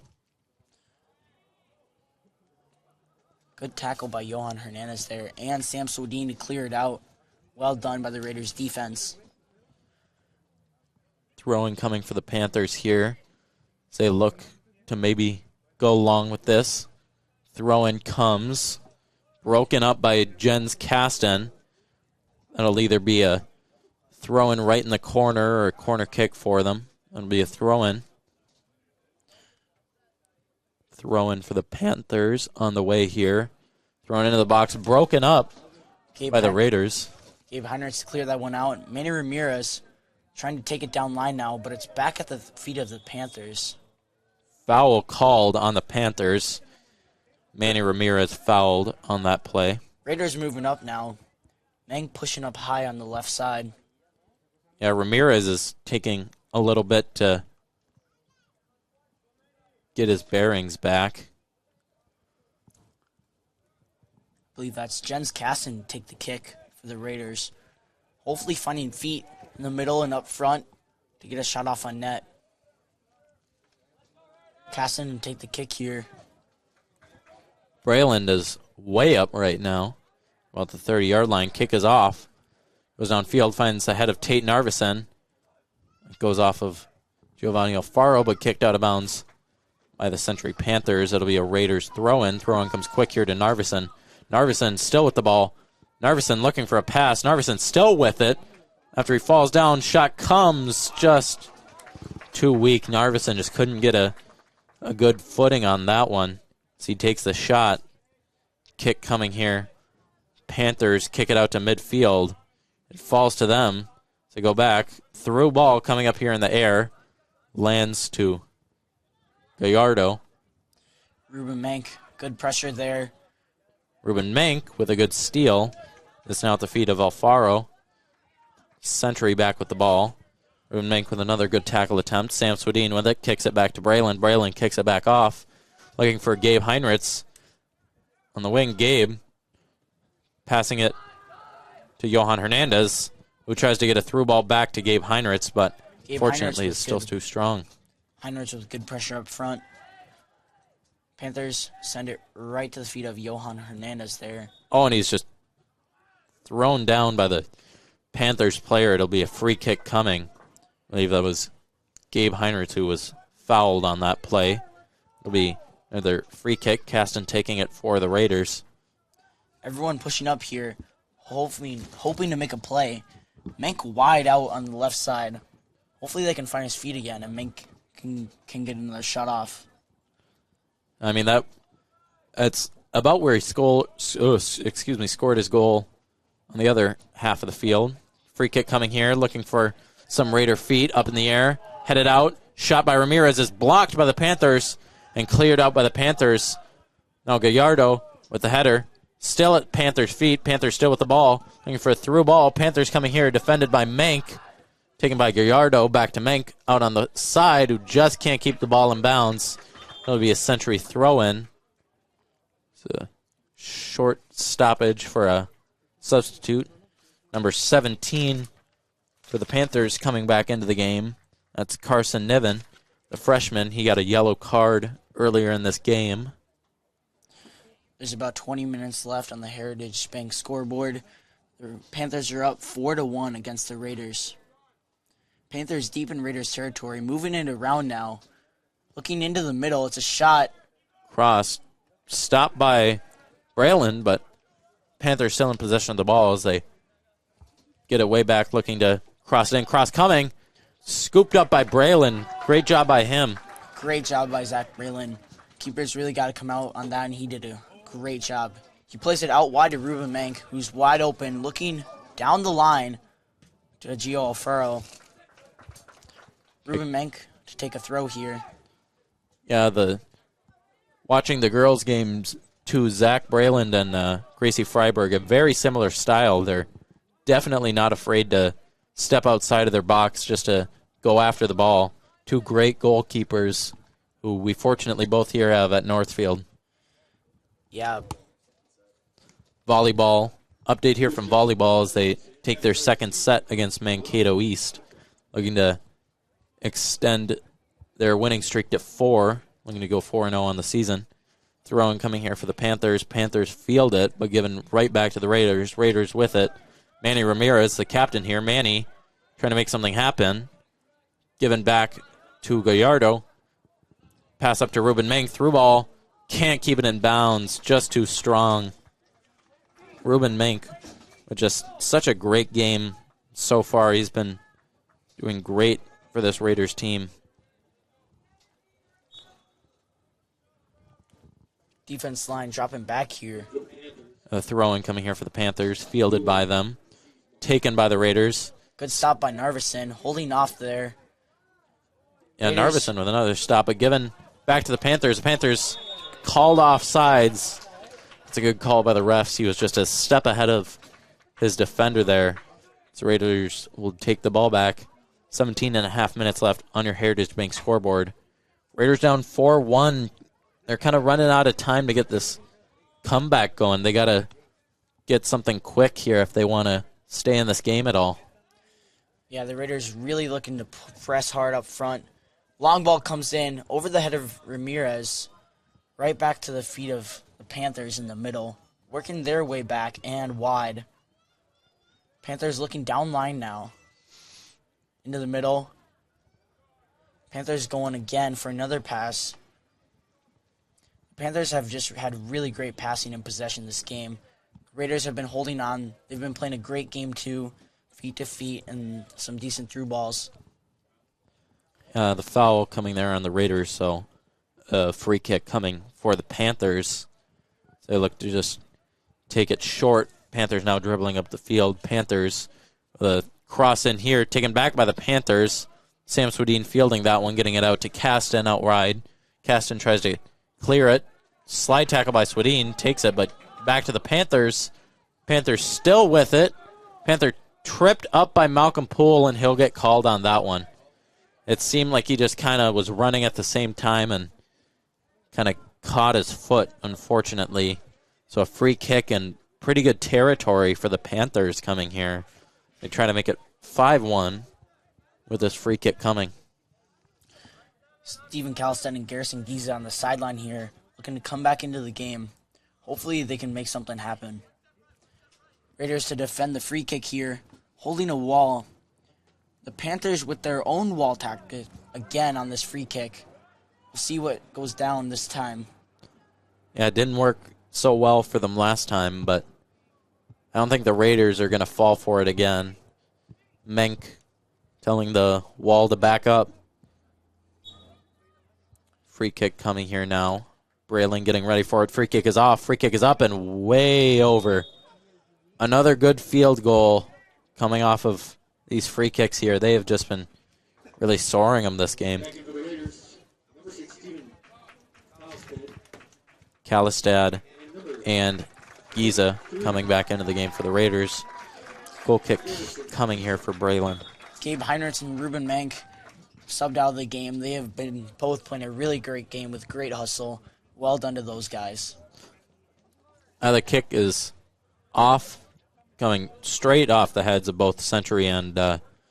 Good tackle by Johan Hernandez there. And Sam Swedin to clear it out. Well done by the Raiders defense. Throwing coming for the Panthers here. As they look to maybe go along with this. Throw-in comes. Broken up by Jens Kasten. That'll either be a throw-in right in the corner or a corner kick for them. That'll be a throw-in. Throw-in for the Panthers on the way here. Thrown into the box. Broken up by the Raiders. Gabe Heinrichs to clear that one out. Manny Ramirez trying to take it down line now, but it's back at the feet of the Panthers. Foul called on the Panthers. Manny Ramirez fouled on that play. Raiders moving up now. Meng pushing up high on the left side. Yeah, Ramirez is taking a little bit to get his bearings back. I believe that's Jens Kasten to take the kick for the Raiders. Hopefully finding feet in the middle and up front to get a shot off on net. Kasten to take the kick here. Brayland is way up right now. About the 30-yard line. Kick is off. Goes downfield, finds the head of Tate Narveson. It goes off of Giovanni Alfaro, but kicked out of bounds by the Century Panthers. It'll be a Raiders throw-in. Throw-in comes quick here to Narveson. Narveson still with the ball. Narveson looking for a pass. Narveson still with it. After he falls down, shot comes just too weak. Narveson just couldn't get a good footing on that one. So he takes the shot. Kick coming here. Panthers kick it out to midfield. It falls to them. So go back. Through ball coming up here in the air. Lands to Gallardo. Ruben Mank, good pressure there. Ruben Mank with a good steal. This now at the feet of Alfaro. Century back with the ball. Ruben Mank with another good tackle attempt. Sam Swedin with it. Kicks it back to Brayland. Brayland kicks it back off. Looking for Gabe Heinrichs. On the wing, Gabe. Passing it to Johan Hernandez, who tries to get a through ball back to Gabe Heinrichs, but fortunately is still too strong. Heinrichs with good pressure up front. Panthers send it right to the feet of Johan Hernandez there. Oh, and he's just thrown down by the Panthers player. It'll be a free kick coming. I believe that was Gabe Heinrichs who was fouled on that play. It'll be another free kick. Kasten taking it for the Raiders. Everyone pushing up here, hoping to make a play. Mank wide out on the left side. Hopefully they can find his feet again and Mank can get another shot off. I mean, that's about where he scored his goal on the other half of the field. Free kick coming here, looking for some Raider feet up in the air. Headed out, shot by Ramirez is blocked by the Panthers and cleared out by the Panthers. Now Gallardo with the header. Still at Panthers' feet. Panthers still with the ball. Looking for a through ball. Panthers coming here, defended by Mank. Taken by Gallardo. Back to Mank out on the side, who just can't keep the ball in bounds. That'll be a Century throw-in. It's a short stoppage for a substitute. Number 17 for the Panthers coming back into the game. That's Carson Niven, the freshman. He got a yellow card earlier in this game. There's about 20 minutes left on the Heritage Bank scoreboard. The Panthers are up 4-1 against the Raiders. Panthers deep in Raiders territory, moving it around now. Looking into the middle, it's a shot. Cross, stopped by Braylon, but Panthers still in possession of the ball as they get it way back, looking to cross it in. Cross coming, scooped up by Braylon. Great job by him. Great job by Zach Braylon. Keepers really got to come out on that, and he did a great job. He plays it out wide to Ruben Mank, who's wide open, looking down the line to Gio Alfaro. Ruben Mank to take a throw here. Yeah, watching the girls' games to Zach Braylon and Gracie Freiberg, a very similar style. They're definitely not afraid to step outside of their box just to go after the ball. Two great goalkeepers who we fortunately both here have at Northfield. Yeah. Volleyball. Update here from volleyball as they take their second set against Mankato East. Looking to extend their winning streak to 4. Looking to go 4-0 on the season. Throwing coming here for the Panthers. Panthers field it, but given right back to the Raiders. Raiders with it. Manny Ramirez, the captain here. Manny trying to make something happen. Given back to Gallardo. Pass up to Ruben Mank. Through ball. Can't keep it in bounds. Just too strong. Ruben Mank with just such a great game so far. He's been doing great for this Raiders team. Defense line dropping back here. A throw-in coming here for the Panthers. Fielded by them. Taken by the Raiders. Good stop by Narveson. Holding off there. Yeah, Narveson with another stop, but given back to the Panthers. The Panthers called off sides. It's a good call by the refs. He was just a step ahead of his defender there. So Raiders will take the ball back. 17.5 minutes left on your Heritage Bank scoreboard. Raiders down 4-1. They're kind of running out of time to get this comeback going. They got to get something quick here if they want to stay in this game at all. Yeah, the Raiders really looking to press hard up front. Long ball comes in over the head of Ramirez, right back to the feet of the Panthers in the middle, working their way back and wide. Panthers looking down line now. Into the middle. Panthers going again for another pass. Panthers have just had really great passing and possession this game. Raiders have been holding on. They've been playing a great game too, feet to feet, and some decent through balls. The foul coming there on the Raiders, so a free kick coming for the Panthers. They look to just take it short. Panthers now dribbling up the field. Panthers, the cross in here, taken back by the Panthers. Sam Swedin fielding that one, getting it out to Kasten out wide. Kasten tries to clear it. Slide tackle by Swedin, takes it, but back to the Panthers. Panthers still with it. Panther tripped up by Malcolm Poole, and he'll get called on that one. It seemed like he just kind of was running at the same time and kind of caught his foot, unfortunately. So a free kick and pretty good territory for the Panthers coming here. They try to make it 5-1 with this free kick coming. Stephen Calstead and Garrison Giza on the sideline here, looking to come back into the game. Hopefully they can make something happen. Raiders to defend the free kick here, holding a wall. The Panthers with their own wall tactic again on this free kick. We'll see what goes down this time. Yeah, it didn't work so well for them last time, but I don't think the Raiders are going to fall for it again. Menk telling the wall to back up. Free kick coming here now. Braylon getting ready for it. Free kick is off. Free kick is up and way over. Another good field goal coming off of these free kicks here. They have just been really soaring them this game. Kalistad and Giza coming back into the game for the Raiders. Goal kick coming here for Braylon. Gabe Heinrichs and Ruben Mank subbed out of the game. They have been both playing a really great game with great hustle. Well done to those guys. The kick is off, coming straight off the heads of both Century and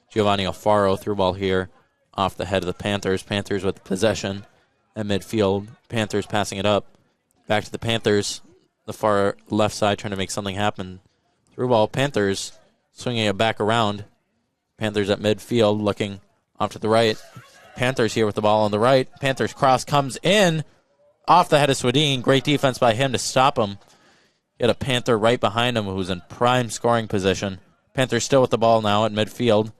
Giovanni Alfaro. Through ball here off the head of the Panthers. Panthers with possession at midfield. Panthers passing it up. Back to the Panthers. The far left side trying to make something happen. Through ball. Panthers swinging it back around. Panthers at midfield looking off to the right. Panthers here with the ball on the right. Panthers cross comes in off the head of Swadin. Great defense by him to stop him. Get a Panther right behind him who's in prime scoring position. Panthers still with the ball now at midfield,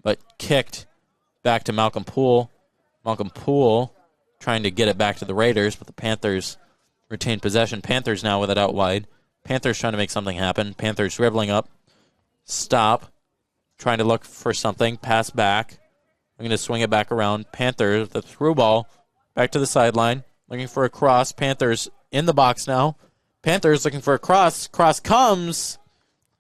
but kicked back to Malcolm Poole. Malcolm Poole trying to get it back to the Raiders, but the Panthers retain possession. Panthers now with it out wide. Panthers trying to make something happen. Panthers dribbling up. Stop. Trying to look for something. Pass back. I'm going to swing it back around. Panthers, the through ball, back to the sideline. Looking for a cross. Panthers in the box now. Panthers looking for a cross. Cross comes.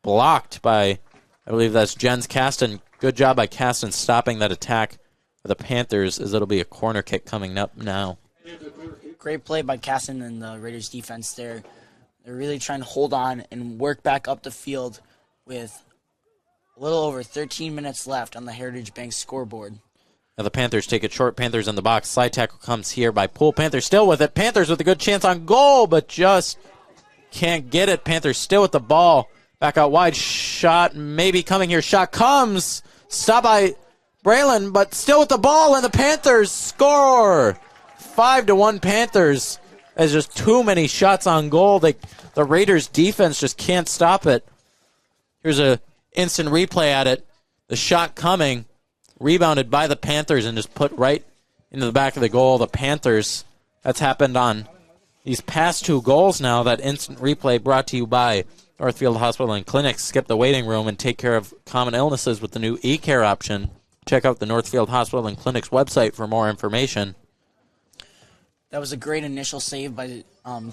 Blocked by, I believe that's Jens Kasten. Good job by Kasten stopping that attack for the Panthers, as it'll be a corner kick coming up now. Great play by Kasten and the Raiders defense there. They're really trying to hold on and work back up the field with a little over 13 minutes left on the Heritage Bank scoreboard. Now the Panthers take it short. Panthers in the box. Slide tackle comes here by Poole. Panthers still with it. Panthers with a good chance on goal, but just can't get it. Panthers still with the ball. Back out wide. Shot maybe coming here. Shot comes. Stopped by Braylon, but still with the ball, and the Panthers score. 5-1 Panthers. There's just too many shots on goal. The Raiders defense just can't stop it. Here's a instant replay at it. The shot coming. Rebounded by the Panthers and just put right into the back of the goal. The Panthers, that's happened on these past two goals now. That instant replay brought to you by Northfield Hospital and Clinic. Skip the waiting room and take care of common illnesses with the new eCare option. Check out the Northfield Hospital and Clinic's website for more information. That was a great initial save by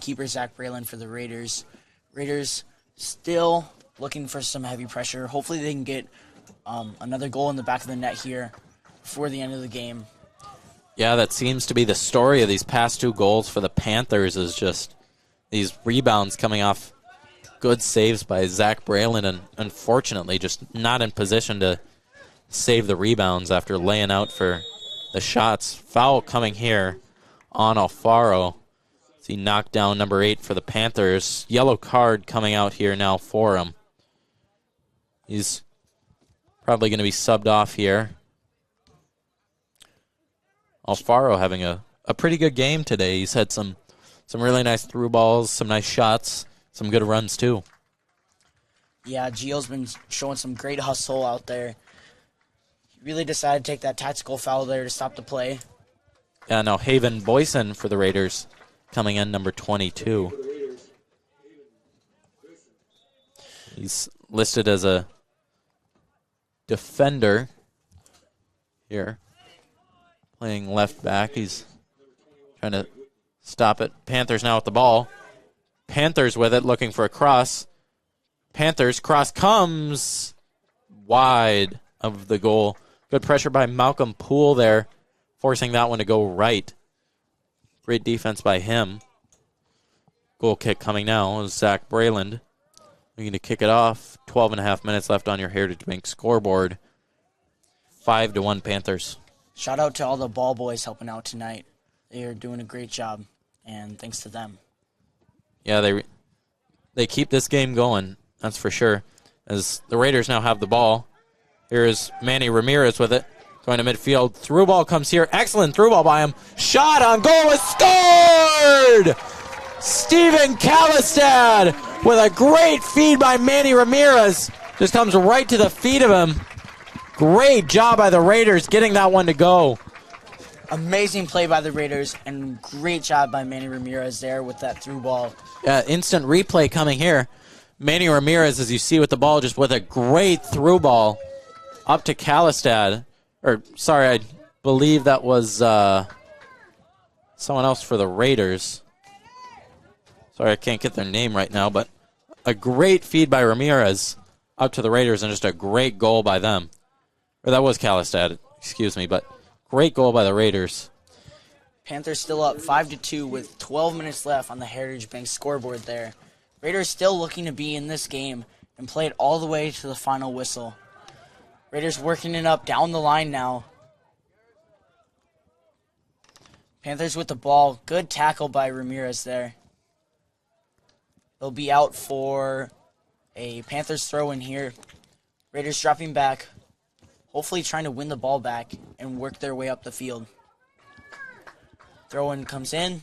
keeper Zach Braylon for the Raiders. Raiders still looking for some heavy pressure. Hopefully they can get another goal in the back of the net here before the end of the game. Yeah, that seems to be the story of these past two goals for the Panthers, is just these rebounds coming off good saves by Zach Braylon, and unfortunately just not in position to save the rebounds after laying out for the shots. Foul coming here on Alfaro. He knocked down number 8 for the Panthers. Yellow card coming out here now for him. He's probably going to be subbed off here. Alfaro having a pretty good game today. He's had some really nice through balls, some nice shots, some good runs too. Yeah, Gio's been showing some great hustle out there. He really decided to take that tactical foul there to stop the play. Yeah, now Haven Boyson for the Raiders coming in, number 22. He's listed as a defender here, playing left back. He's trying to stop it. Panthers now with the ball. Panthers with it, looking for a cross. Panthers, cross comes wide of the goal. Good pressure by Malcolm Poole there, forcing that one to go right. Great defense by him. Goal kick coming now. Zach Braylon looking to kick it off. 12.5 minutes left on your Heritage Bank scoreboard. 5-1 Panthers. Shout out to all the ball boys helping out tonight. They are doing a great job, and thanks to them. Yeah, they keep this game going, that's for sure. As the Raiders now have the ball. Here's Manny Ramirez with it. Going to midfield. Through ball comes here. Excellent through ball by him. Shot on goal is scored! Steven Kalistad with a great feed by Manny Ramirez. Just comes right to the feet of him. Great job by the Raiders getting that one to go. Amazing play by the Raiders, and great job by Manny Ramirez there with that through ball. Instant replay coming here. Manny Ramirez, as you see with the ball, just with a great through ball up to Kalistad. I believe that was someone else for the Raiders. Sorry, I can't get their name right now, but a great feed by Ramirez up to the Raiders, and just a great goal by them. Or that was Kalistad, excuse me, but great goal by the Raiders. Panthers still up 5-2 with 12 minutes left on the Heritage Bank scoreboard there. Raiders still looking to be in this game and play it all the way to the final whistle. Raiders working it up down the line now. Panthers with the ball. Good tackle by Ramirez there. They'll be out for a Panthers throw in here. Raiders dropping back, hopefully trying to win the ball back and work their way up the field. Throw in comes in.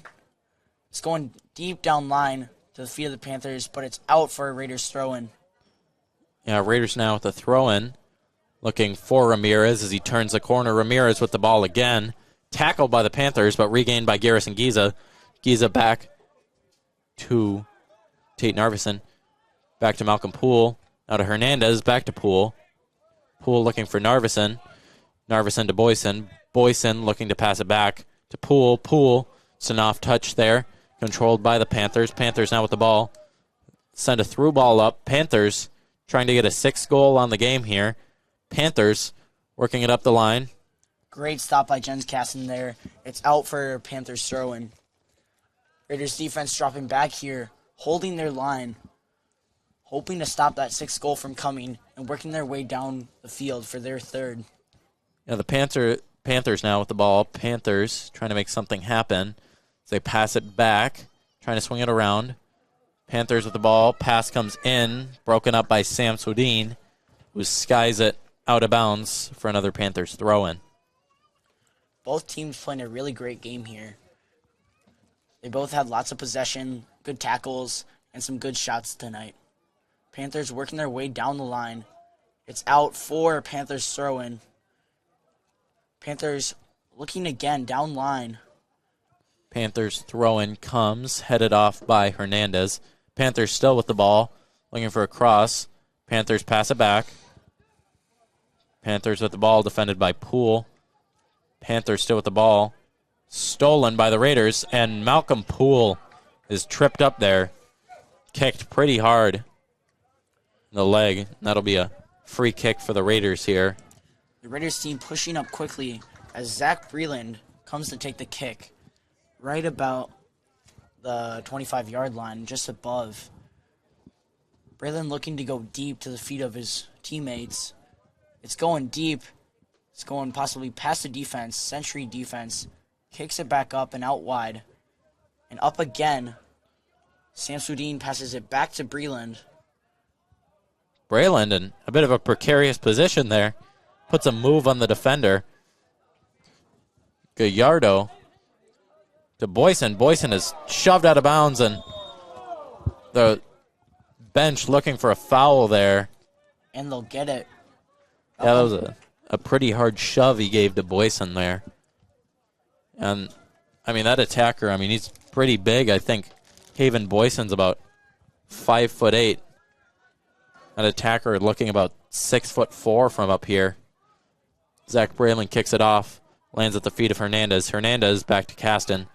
It's going deep down line to the feet of the Panthers, but it's out for a Raiders throw in. Yeah, Raiders now with the throw in. Looking for Ramirez as he turns the corner. Ramirez with the ball again. Tackled by the Panthers, but regained by Garrison Giza. Giza back to Tate Narveson. Back to Malcolm Poole. Now to Hernandez. Back to Poole. Poole looking for Narveson. Narveson to Boyson. Boyson looking to pass it back to Poole. Poole. It's an off touch there. Controlled by the Panthers. Panthers now with the ball. Send a through ball up. Panthers trying to get a 6th goal on the game here. Panthers working it up the line. Great stop by Jens Caston there. It's out for Panthers throw-in. Raiders defense dropping back here, holding their line, hoping to stop that 6th goal from coming and working their way down the field for their 3rd. Yeah, the Panthers now with the ball. Panthers trying to make something happen. As they pass it back, trying to swing it around. Panthers with the ball. Pass comes in, broken up by Sam Sudin, who skies it out of bounds for another Panthers throw-in. Both teams playing a really great game here. They both had lots of possession, good tackles, and some good shots tonight. Panthers working their way down the line. It's out for Panthers throw-in. Panthers looking again down line. Panthers throw-in comes, headed off by Hernandez. Panthers still with the ball, looking for a cross. Panthers pass it back. Panthers with the ball, defended by Poole. Panthers still with the ball. Stolen by the Raiders, and Malcolm Poole is tripped up there. Kicked pretty hard in the leg. That'll be a free kick for the Raiders here. The Raiders team pushing up quickly as Zach Breland comes to take the kick right about the 25-yard line, just above. Breland looking to go deep to the feet of his teammates. It's going deep. It's going possibly past the defense, Century defense. Kicks it back up and out wide. And up again. Sam Sudin passes it back to Breland. Breland in a bit of a precarious position there. Puts a move on the defender. Gallardo to Boyson. Boyson is shoved out of bounds, and the bench looking for a foul there. And they'll get it. Yeah, that was a pretty hard shove he gave to Boyson there. And, I mean, that attacker, I mean, he's pretty big. I think Haven Boyson's about 5'8". That attacker looking about 6'4" from up here. Zach Breland kicks it off, lands at the feet of Hernandez. Hernandez back to Caston.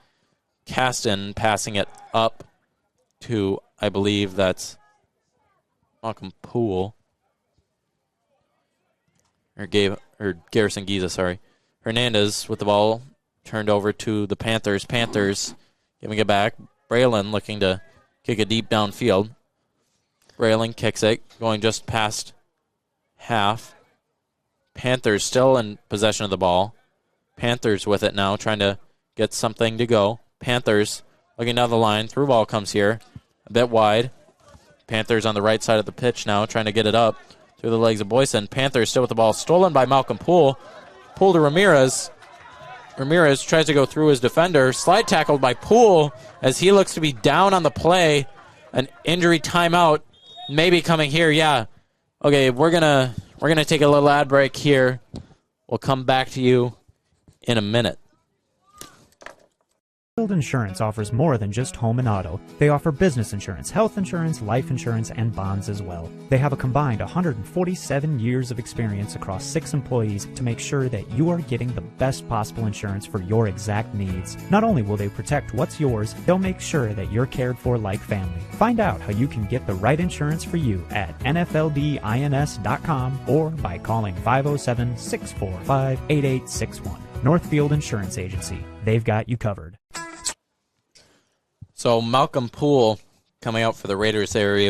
Caston passing it up to, I believe that's Malcolm Poole. Or Garrison Giza, sorry. Hernandez with the ball turned over to the Panthers. Panthers giving it back. Breland looking to kick it deep downfield. Breland kicks it, going just past half. Panthers still in possession of the ball. Panthers with it now, trying to get something to go. Panthers looking down the line. Through ball comes here. A bit wide. Panthers on the right side of the pitch now, trying to get it up through the legs of Boyson. Panthers still with the ball. Stolen by Malcolm Poole. Poole to Ramirez. Ramirez tries to go through his defender. Slide tackled by Poole as he looks to be down on the play. An injury timeout maybe coming here. Yeah. Okay, we're gonna take a little ad break here. We'll come back to you in a minute. Northfield Insurance offers more than just home and auto. They offer business insurance, health insurance, life insurance, and bonds as well. They have a combined 147 years of experience across 6 employees to make sure that you are getting the best possible insurance for your exact needs. Not only will they protect what's yours, they'll make sure that you're cared for like family. Find out how you can get the right insurance for you at nfldins.com or by calling 507-645-8861. Northfield Insurance Agency. They've got you covered. So Malcolm Poole coming out for the Raiders there. He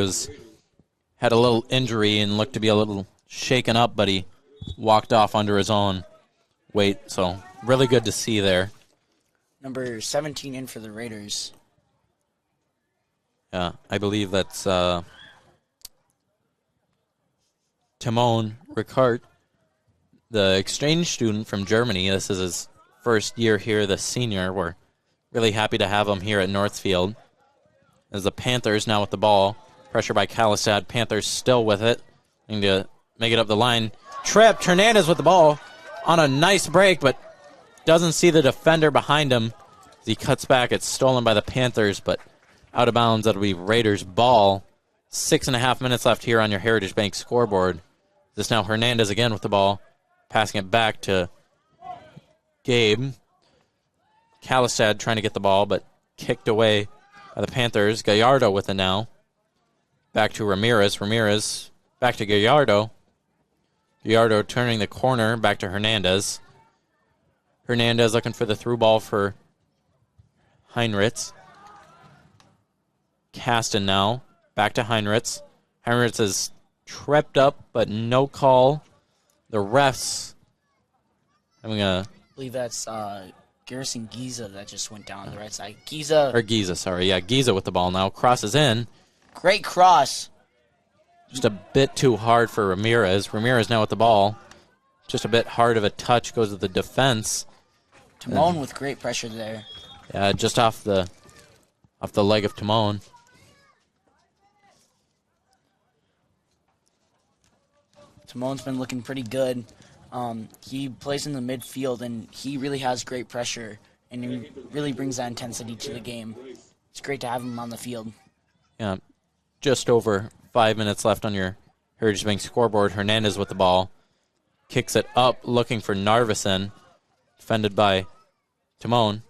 had a little injury and looked to be a little shaken up, but he walked off under his own weight. So really good to see there. number 17 in for the Raiders. Yeah, I believe that's Timon Ricard, the exchange student from Germany. This is his first year here, the senior. We're really happy to have him here at Northfield. As the Panthers now with the ball. Pressure by Kalistad. Panthers still with it. Need to make it up the line. Tripped. Hernandez with the ball on a nice break, but doesn't see the defender behind him. As he cuts back, it's stolen by the Panthers, but out of bounds. That'll be Raiders ball. 6.5 minutes left here on your Heritage Bank scoreboard. This now Hernandez again with the ball. Passing it back to Gabe. Kalistad trying to get the ball, but kicked away by the Panthers. Gallardo with it now. Back to Ramirez. Ramirez back to Gallardo. Gallardo turning the corner. Back to Hernandez. Hernandez looking for the through ball for Heinrichs. Kasten now. Back to Heinrichs. Heinrichs is tripped up, but no call. The refs having a... I believe that's Garrison Giza that just went down on the right side. Giza with the ball now. Crosses in. Great cross. Just a bit too hard for Ramirez. Ramirez now with the ball. Just a bit hard of a touch. Goes to the defense. Timon with great pressure there. Yeah, just off the leg of Timon. Timon's been looking pretty good. He plays in the midfield, and he really has great pressure, and he really brings that intensity to the game. It's great to have him on the field. Yeah, just over 5 minutes left on your Heritage Bank scoreboard. Hernandez with the ball. Kicks it up, looking for Narveson. Defended by Timon.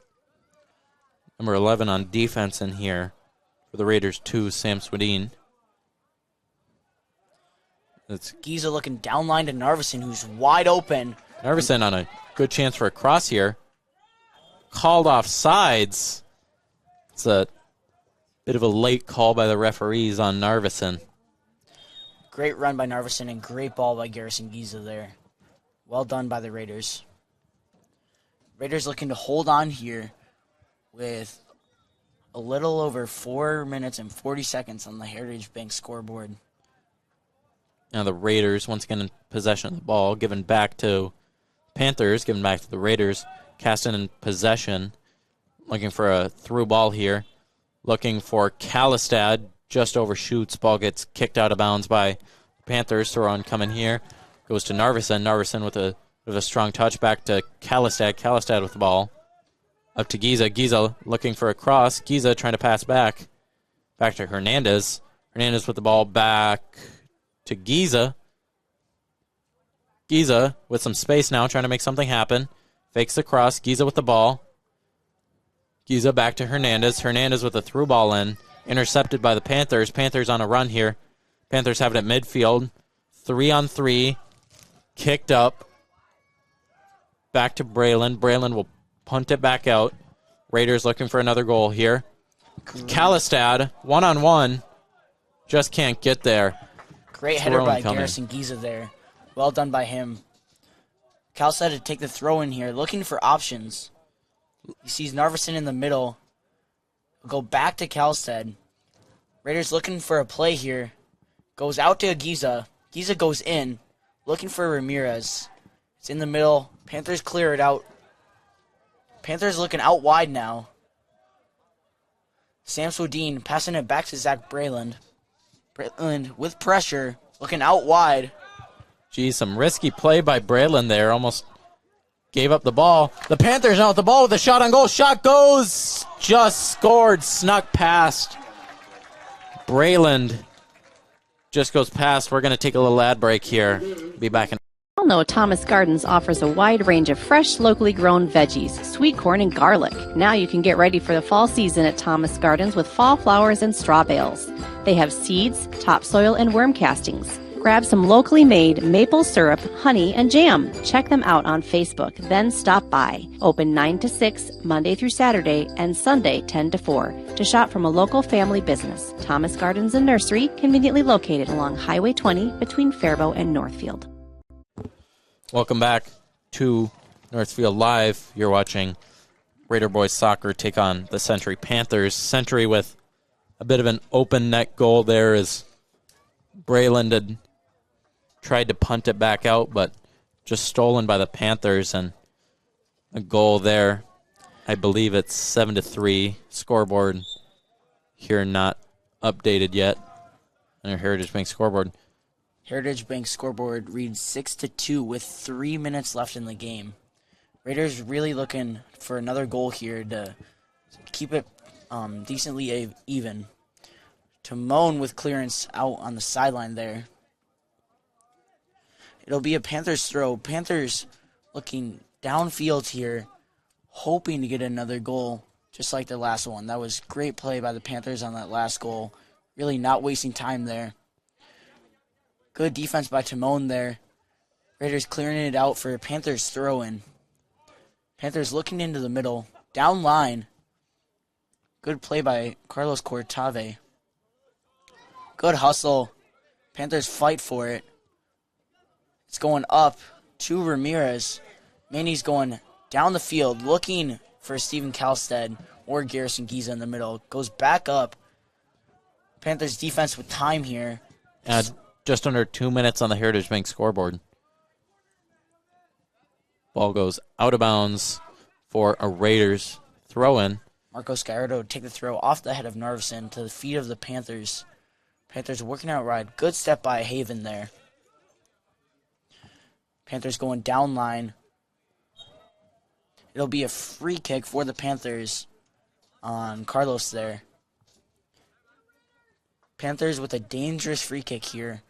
Number 11 on defense in here for the Raiders 2, Sam Swedin. It's Giza looking down line to Narveson, who's wide open. Narveson on a good chance for a cross here. Called off sides. It's a bit of a late call by the referees on Narveson. Great run by Narveson and great ball by Garrison Giza there. Well done by the Raiders. Raiders looking to hold on here with a little over 4 minutes and 40 seconds on the Heritage Bank scoreboard. Now the Raiders, once again in possession of the ball, given back to Panthers, given back to the Raiders. Kasten in possession, looking for a through ball here. Looking for Kalistad, just overshoots. Ball gets kicked out of bounds by Panthers. Throw on coming here. Goes to Narveson. Narveson with a strong touch back to Kalistad. Kalistad with the ball. Up to Giza. Giza looking for a cross. Giza trying to pass back. Back to Hernandez. Hernandez with the ball back to Giza. Giza with some space now, trying to make something happen. Fakes the cross. Giza with the ball. Giza back to Hernandez. Hernandez with a through ball in. Intercepted by the Panthers. Panthers on a run here. Panthers have it at midfield. 3-on-3. Kicked up. Back to Braylon. Braylon will punt it back out. Raiders looking for another goal here. Kalistad, 1-on-1. Just can't get there. Great header by Garrison Giza there. Well done by him. Kalistad to take the throw in here, looking for options. He sees Narveson in the middle. Go back to Kalistad. Raiders looking for a play here. Goes out to Giza. Giza goes in, looking for Ramirez. It's in the middle. Panthers clear it out. Panthers looking out wide now. Sam Swedin passing it back to Zach Braylon. Braylon with pressure, looking out wide. Geez, some risky play by Braylon there. Almost gave up the ball. The Panthers now with the ball with a shot on goal. Shot goes. Just scored. Snuck past. Braylon just goes past. We're going to take a little ad break here. Be back in. All know Thomas Gardens offers a wide range of fresh, locally grown veggies, sweet corn, and garlic. Now you can get ready for the fall season at Thomas Gardens with fall flowers and straw bales. They have seeds, topsoil, and worm castings. Grab some locally made maple syrup, honey, and jam. Check them out on Facebook, then stop by. Open 9 to 6, Monday through Saturday, and Sunday 10 to 4. To shop from a local family business, Thomas Gardens and Nursery, conveniently located along Highway 20 between Faribault and Northfield. Welcome back to Northfield Live. You're watching Raider boys soccer take on the Century Panthers. Century with a bit of an open net goal there as Brayland had tried to punt it back out, but just stolen by the Panthers, and a goal there. I believe it's 7-3. Scoreboard here not updated yet on our Heritage Bank scoreboard. Heritage Bank scoreboard reads 6-2 with 3 minutes left in the game. Raiders really looking for another goal here to keep it decently even. Timon with clearance out on the sideline there. It'll be a Panthers throw. Panthers looking downfield here, hoping to get another goal, just like the last one. That was great play by the Panthers on that last goal. Really not wasting time there. Good defense by Timon there. Raiders clearing it out for a Panthers throw-in. Panthers looking into the middle. Down line. Good play by Carlos Cortave. Good hustle. Panthers fight for it. It's going up to Ramirez. Manny's going down the field looking for Stephen Kalstead or Garrison Giza in the middle. Goes back up. Panthers defense with time here. Just under 2 minutes on the Heritage Bank scoreboard. Ball goes out of bounds for a Raiders throw-in. Marcos Gallardo take the throw off the head of Narveson to the feet of the Panthers. Panthers working out right. Good step by Haven there. Panthers going down line. It'll be a free kick for the Panthers on Carlos there. Panthers with a dangerous free kick here,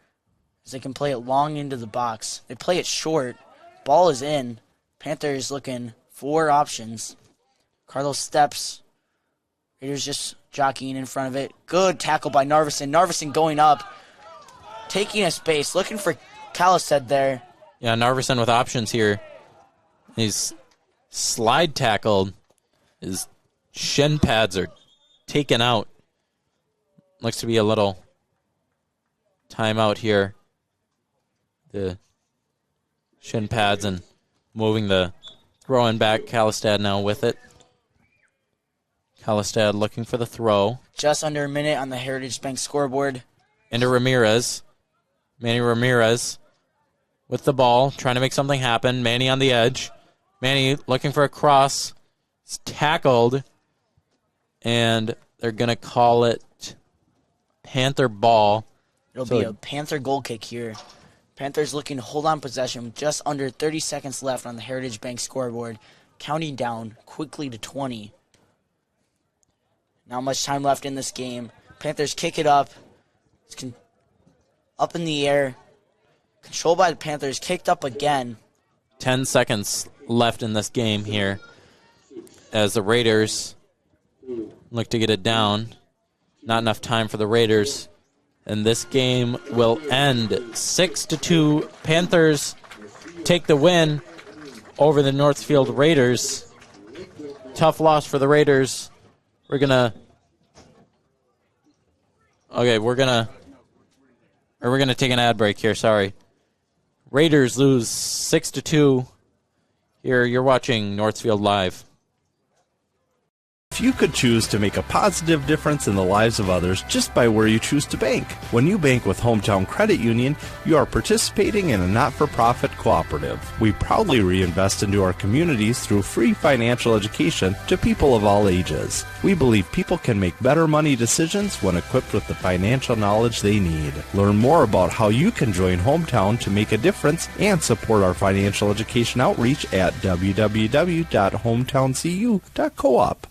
as they can play it long into the box. They play it short. Ball is in. Panthers looking for options. Carlos steps. Raiders just jockeying in front of it. Good tackle by Narveson. Narveson going up, taking a space, looking for Kalstead there. Yeah, Narveson with options here. He's slide tackled. His shin pads are taken out. Looks to be a little timeout here. The shin pads and moving the throw-in back. Kalstead now with it. Kalstead looking for the throw. Just under a minute on the Heritage Bank scoreboard. Into Ramirez. Manny Ramirez with the ball, trying to make something happen. Manny on the edge. Manny looking for a cross. It's tackled. And they're going to call it Panther ball. It'll be a Panther goal kick here. Panthers looking to hold on possession with just under 30 seconds left on the Heritage Bank scoreboard. Counting down quickly to 20. Not much time left in this game. Panthers kick it up. It's up in the air. Controlled by the Panthers. Kicked up again. 10 seconds left in this game here as the Raiders look to get it down. Not enough time for the Raiders. And this game will end 6-2. Panthers take the win over the Northfield Raiders. Tough loss for the Raiders. We're going to take an ad break here, sorry. Raiders lose 6-2. Here, you're watching Northfield Live. If you could choose to make a positive difference in the lives of others just by where you choose to bank. When you bank with Hometown Credit Union, you are participating in a not-for-profit cooperative. We proudly reinvest into our communities through free financial education to people of all ages. We believe people can make better money decisions when equipped with the financial knowledge they need. Learn more about how you can join Hometown to make a difference and support our financial education outreach at www.hometowncu.coop.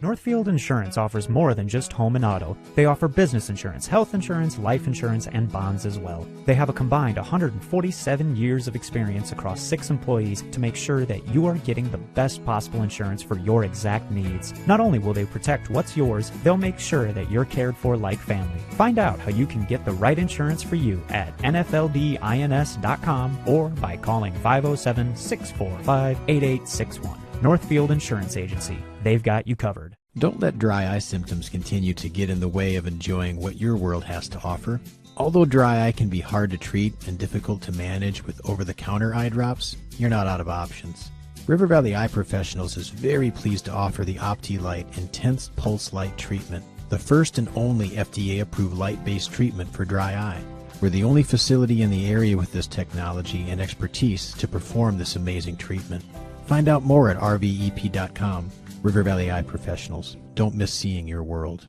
Northfield Insurance offers more than just home and auto. They offer business insurance, health insurance, life insurance, and bonds as well. They have a combined 147 years of experience across 6 employees to make sure that you are getting the best possible insurance for your exact needs. Not only will they protect what's yours, they'll make sure that you're cared for like family. Find out how you can get the right insurance for you at nfldins.com or by calling 507-645-8861. Northfield Insurance Agency. They've got you covered. Don't let dry eye symptoms continue to get in the way of enjoying what your world has to offer. Although dry eye can be hard to treat and difficult to manage with over-the-counter eye drops, you're not out of options. River Valley Eye Professionals is very pleased to offer the OptiLight Intense Pulse Light Treatment, the first and only FDA-approved light-based treatment for dry eye. We're the only facility in the area with this technology and expertise to perform this amazing treatment. Find out more at rvep.com. River Valley Eye Professionals. Don't miss seeing your world.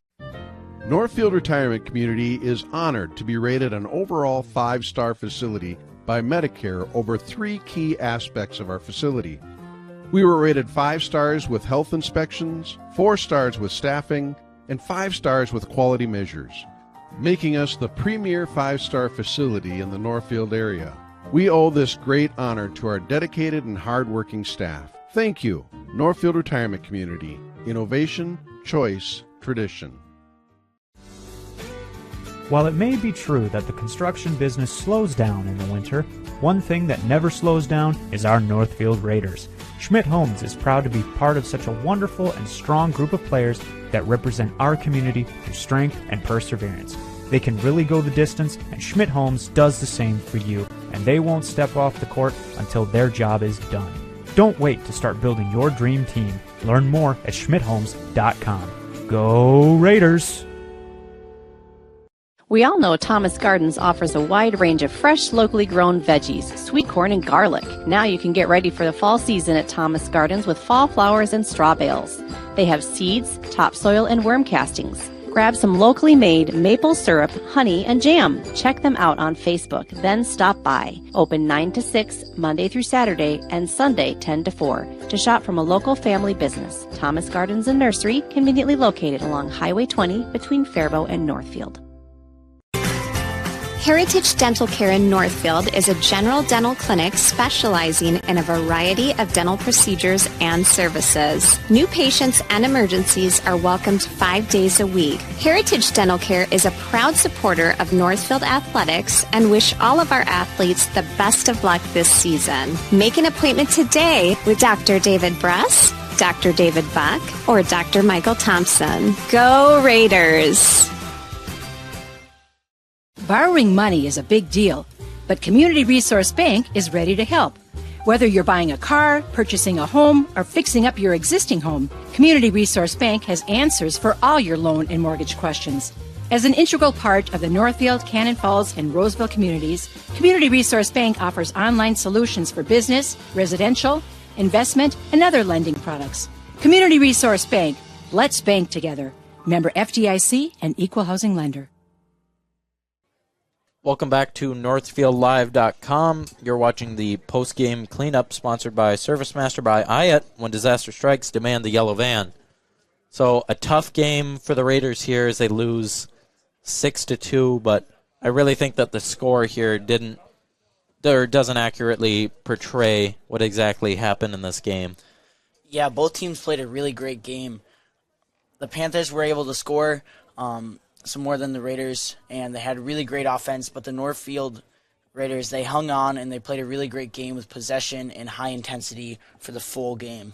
Northfield Retirement Community is honored to be rated an overall 5-star facility by Medicare over 3 key aspects of our facility. We were rated 5 stars with health inspections, 4 stars with staffing, and 5 stars with quality measures, making us the premier 5-star facility in the Northfield area. We owe this great honor to our dedicated and hardworking staff. Thank you, Northfield Retirement Community. Innovation, choice, tradition. While it may be true that the construction business slows down in the winter, one thing that never slows down is our Northfield Raiders. Schmidt Homes is proud to be part of such a wonderful and strong group of players that represent our community through strength and perseverance. They can really go the distance, and Schmidt Homes does the same for you, and they won't step off the court until their job is done. Don't wait to start building your dream team. Learn more at schmidthomes.com. Go Raiders! We all know Thomas Gardens offers a wide range of fresh, locally grown veggies, sweet corn, and garlic. Now you can get ready for the fall season at Thomas Gardens with fall flowers and straw bales. They have seeds, topsoil, and worm castings. Grab some locally made maple syrup, honey, and jam. Check them out on Facebook, then stop by. Open 9 to 6, Monday through Saturday, and Sunday 10 to 4. To shop from a local family business, Thomas Gardens and Nursery, conveniently located along Highway 20 between Faribault and Northfield. Heritage Dental Care in Northfield is a general dental clinic specializing in a variety of dental procedures and services. New patients and emergencies are welcomed 5 days a week. Heritage Dental Care is a proud supporter of Northfield Athletics and wish all of our athletes the best of luck this season. Make an appointment today with Dr. David Bress, Dr. David Buck, or Dr. Michael Thompson. Go Raiders! Borrowing money is a big deal, but Community Resource Bank is ready to help. Whether you're buying a car, purchasing a home, or fixing up your existing home, Community Resource Bank has answers for all your loan and mortgage questions. As an integral part of the Northfield, Cannon Falls, and Roseville communities, Community Resource Bank offers online solutions for business, residential, investment, and other lending products. Community Resource Bank. Let's bank together. Member FDIC and Equal Housing Lender. Welcome back to NorthfieldLive.com. You're watching the post-game cleanup sponsored by ServiceMaster by Ayat. When disaster strikes, demand the yellow van. So a tough game for the Raiders here as they lose 6-2, but I really think that the score here doesn't accurately portray what exactly happened in this game. Yeah, both teams played a really great game. The Panthers were able to score some more than the Raiders, and they had really great offense, but the Northfield Raiders, they hung on and they played a really great game with possession and high intensity for the full game.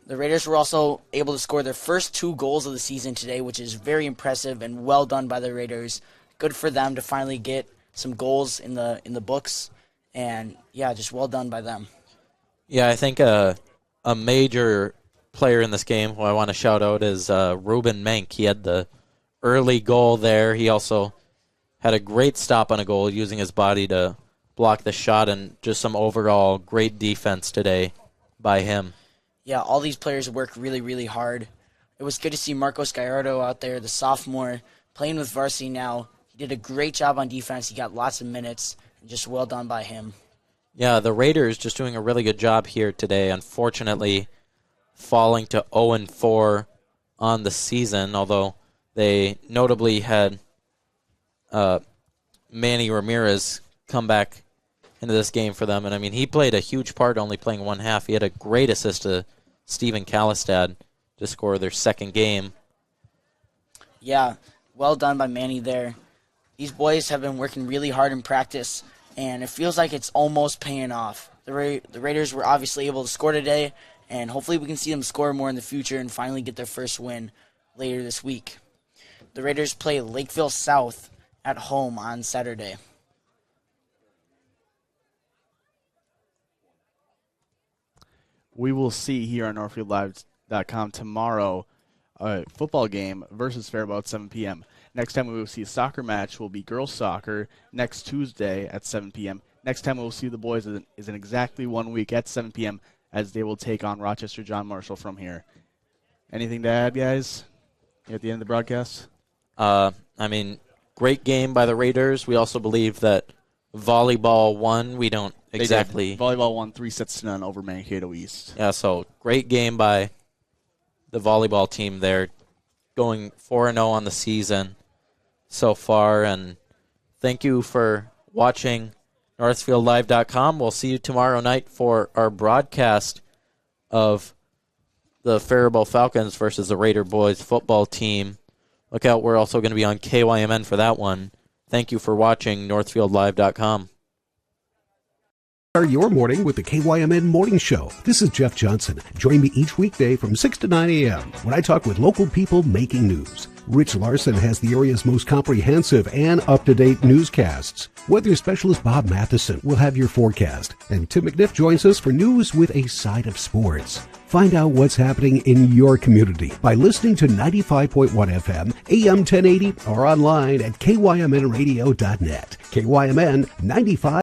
The Raiders were also able to score their first 2 goals of the season today, which is very impressive and well done by the Raiders. Good for them to finally get some goals in the books, and yeah, just well done by them. Yeah, I think a major player in this game who I want to shout out is Ruben Menk. He had the early goal there. He also had a great stop on a goal using his body to block the shot, and just some overall great defense today by him. Yeah, all these players worked really, really hard. It was good to see Marcos Gallardo out there, the sophomore, playing with varsity now. He did a great job on defense. He got lots of minutes, and just well done by him. Yeah, the Raiders just doing a really good job here today. Unfortunately, falling to 0-4 on the season, although they notably had Manny Ramirez come back into this game for them. And, I mean, he played a huge part, only playing one half. He had a great assist to Stephen Kalistad to score their second game. Yeah, well done by Manny there. These boys have been working really hard in practice, and it feels like it's almost paying off. The Raiders were obviously able to score today, and hopefully we can see them score more in the future and finally get their first win later this week. The Raiders play Lakeville South at home on Saturday. we will see here on NorthfieldLive.com tomorrow a football game versus Faribault at 7 p.m. Next time we will see a soccer match will be girls soccer next Tuesday at 7 p.m. Next time we will see the boys is in exactly 1 week at 7 p.m. as they will take on Rochester John Marshall from here. Anything to add, guys, at the end of the broadcast? Great game by the Raiders. We also believe that volleyball won. We don't exactly. Volleyball won 3-0 over Mankato East. Yeah, so great game by the volleyball team there, going 4-0 on the season so far. And thank you for watching NorthfieldLive.com. We'll see you tomorrow night for our broadcast of the Faribault Falcons versus the Raider boys football team. Look out, we're also going to be on KYMN for that one. Thank you for watching NorthfieldLive.com. Start your morning with the KYMN Morning Show. This is Jeff Johnson. Join me each weekday from 6 to 9 a.m. when I talk with local people making news. Rich Larson has the area's most comprehensive and up-to-date newscasts. Weather specialist Bob Matheson will have your forecast. And Tim McNiff joins us for news with a side of sports. Find out what's happening in your community by listening to 95.1 FM, AM 1080, or online at kymnradio.net. KYMN 95.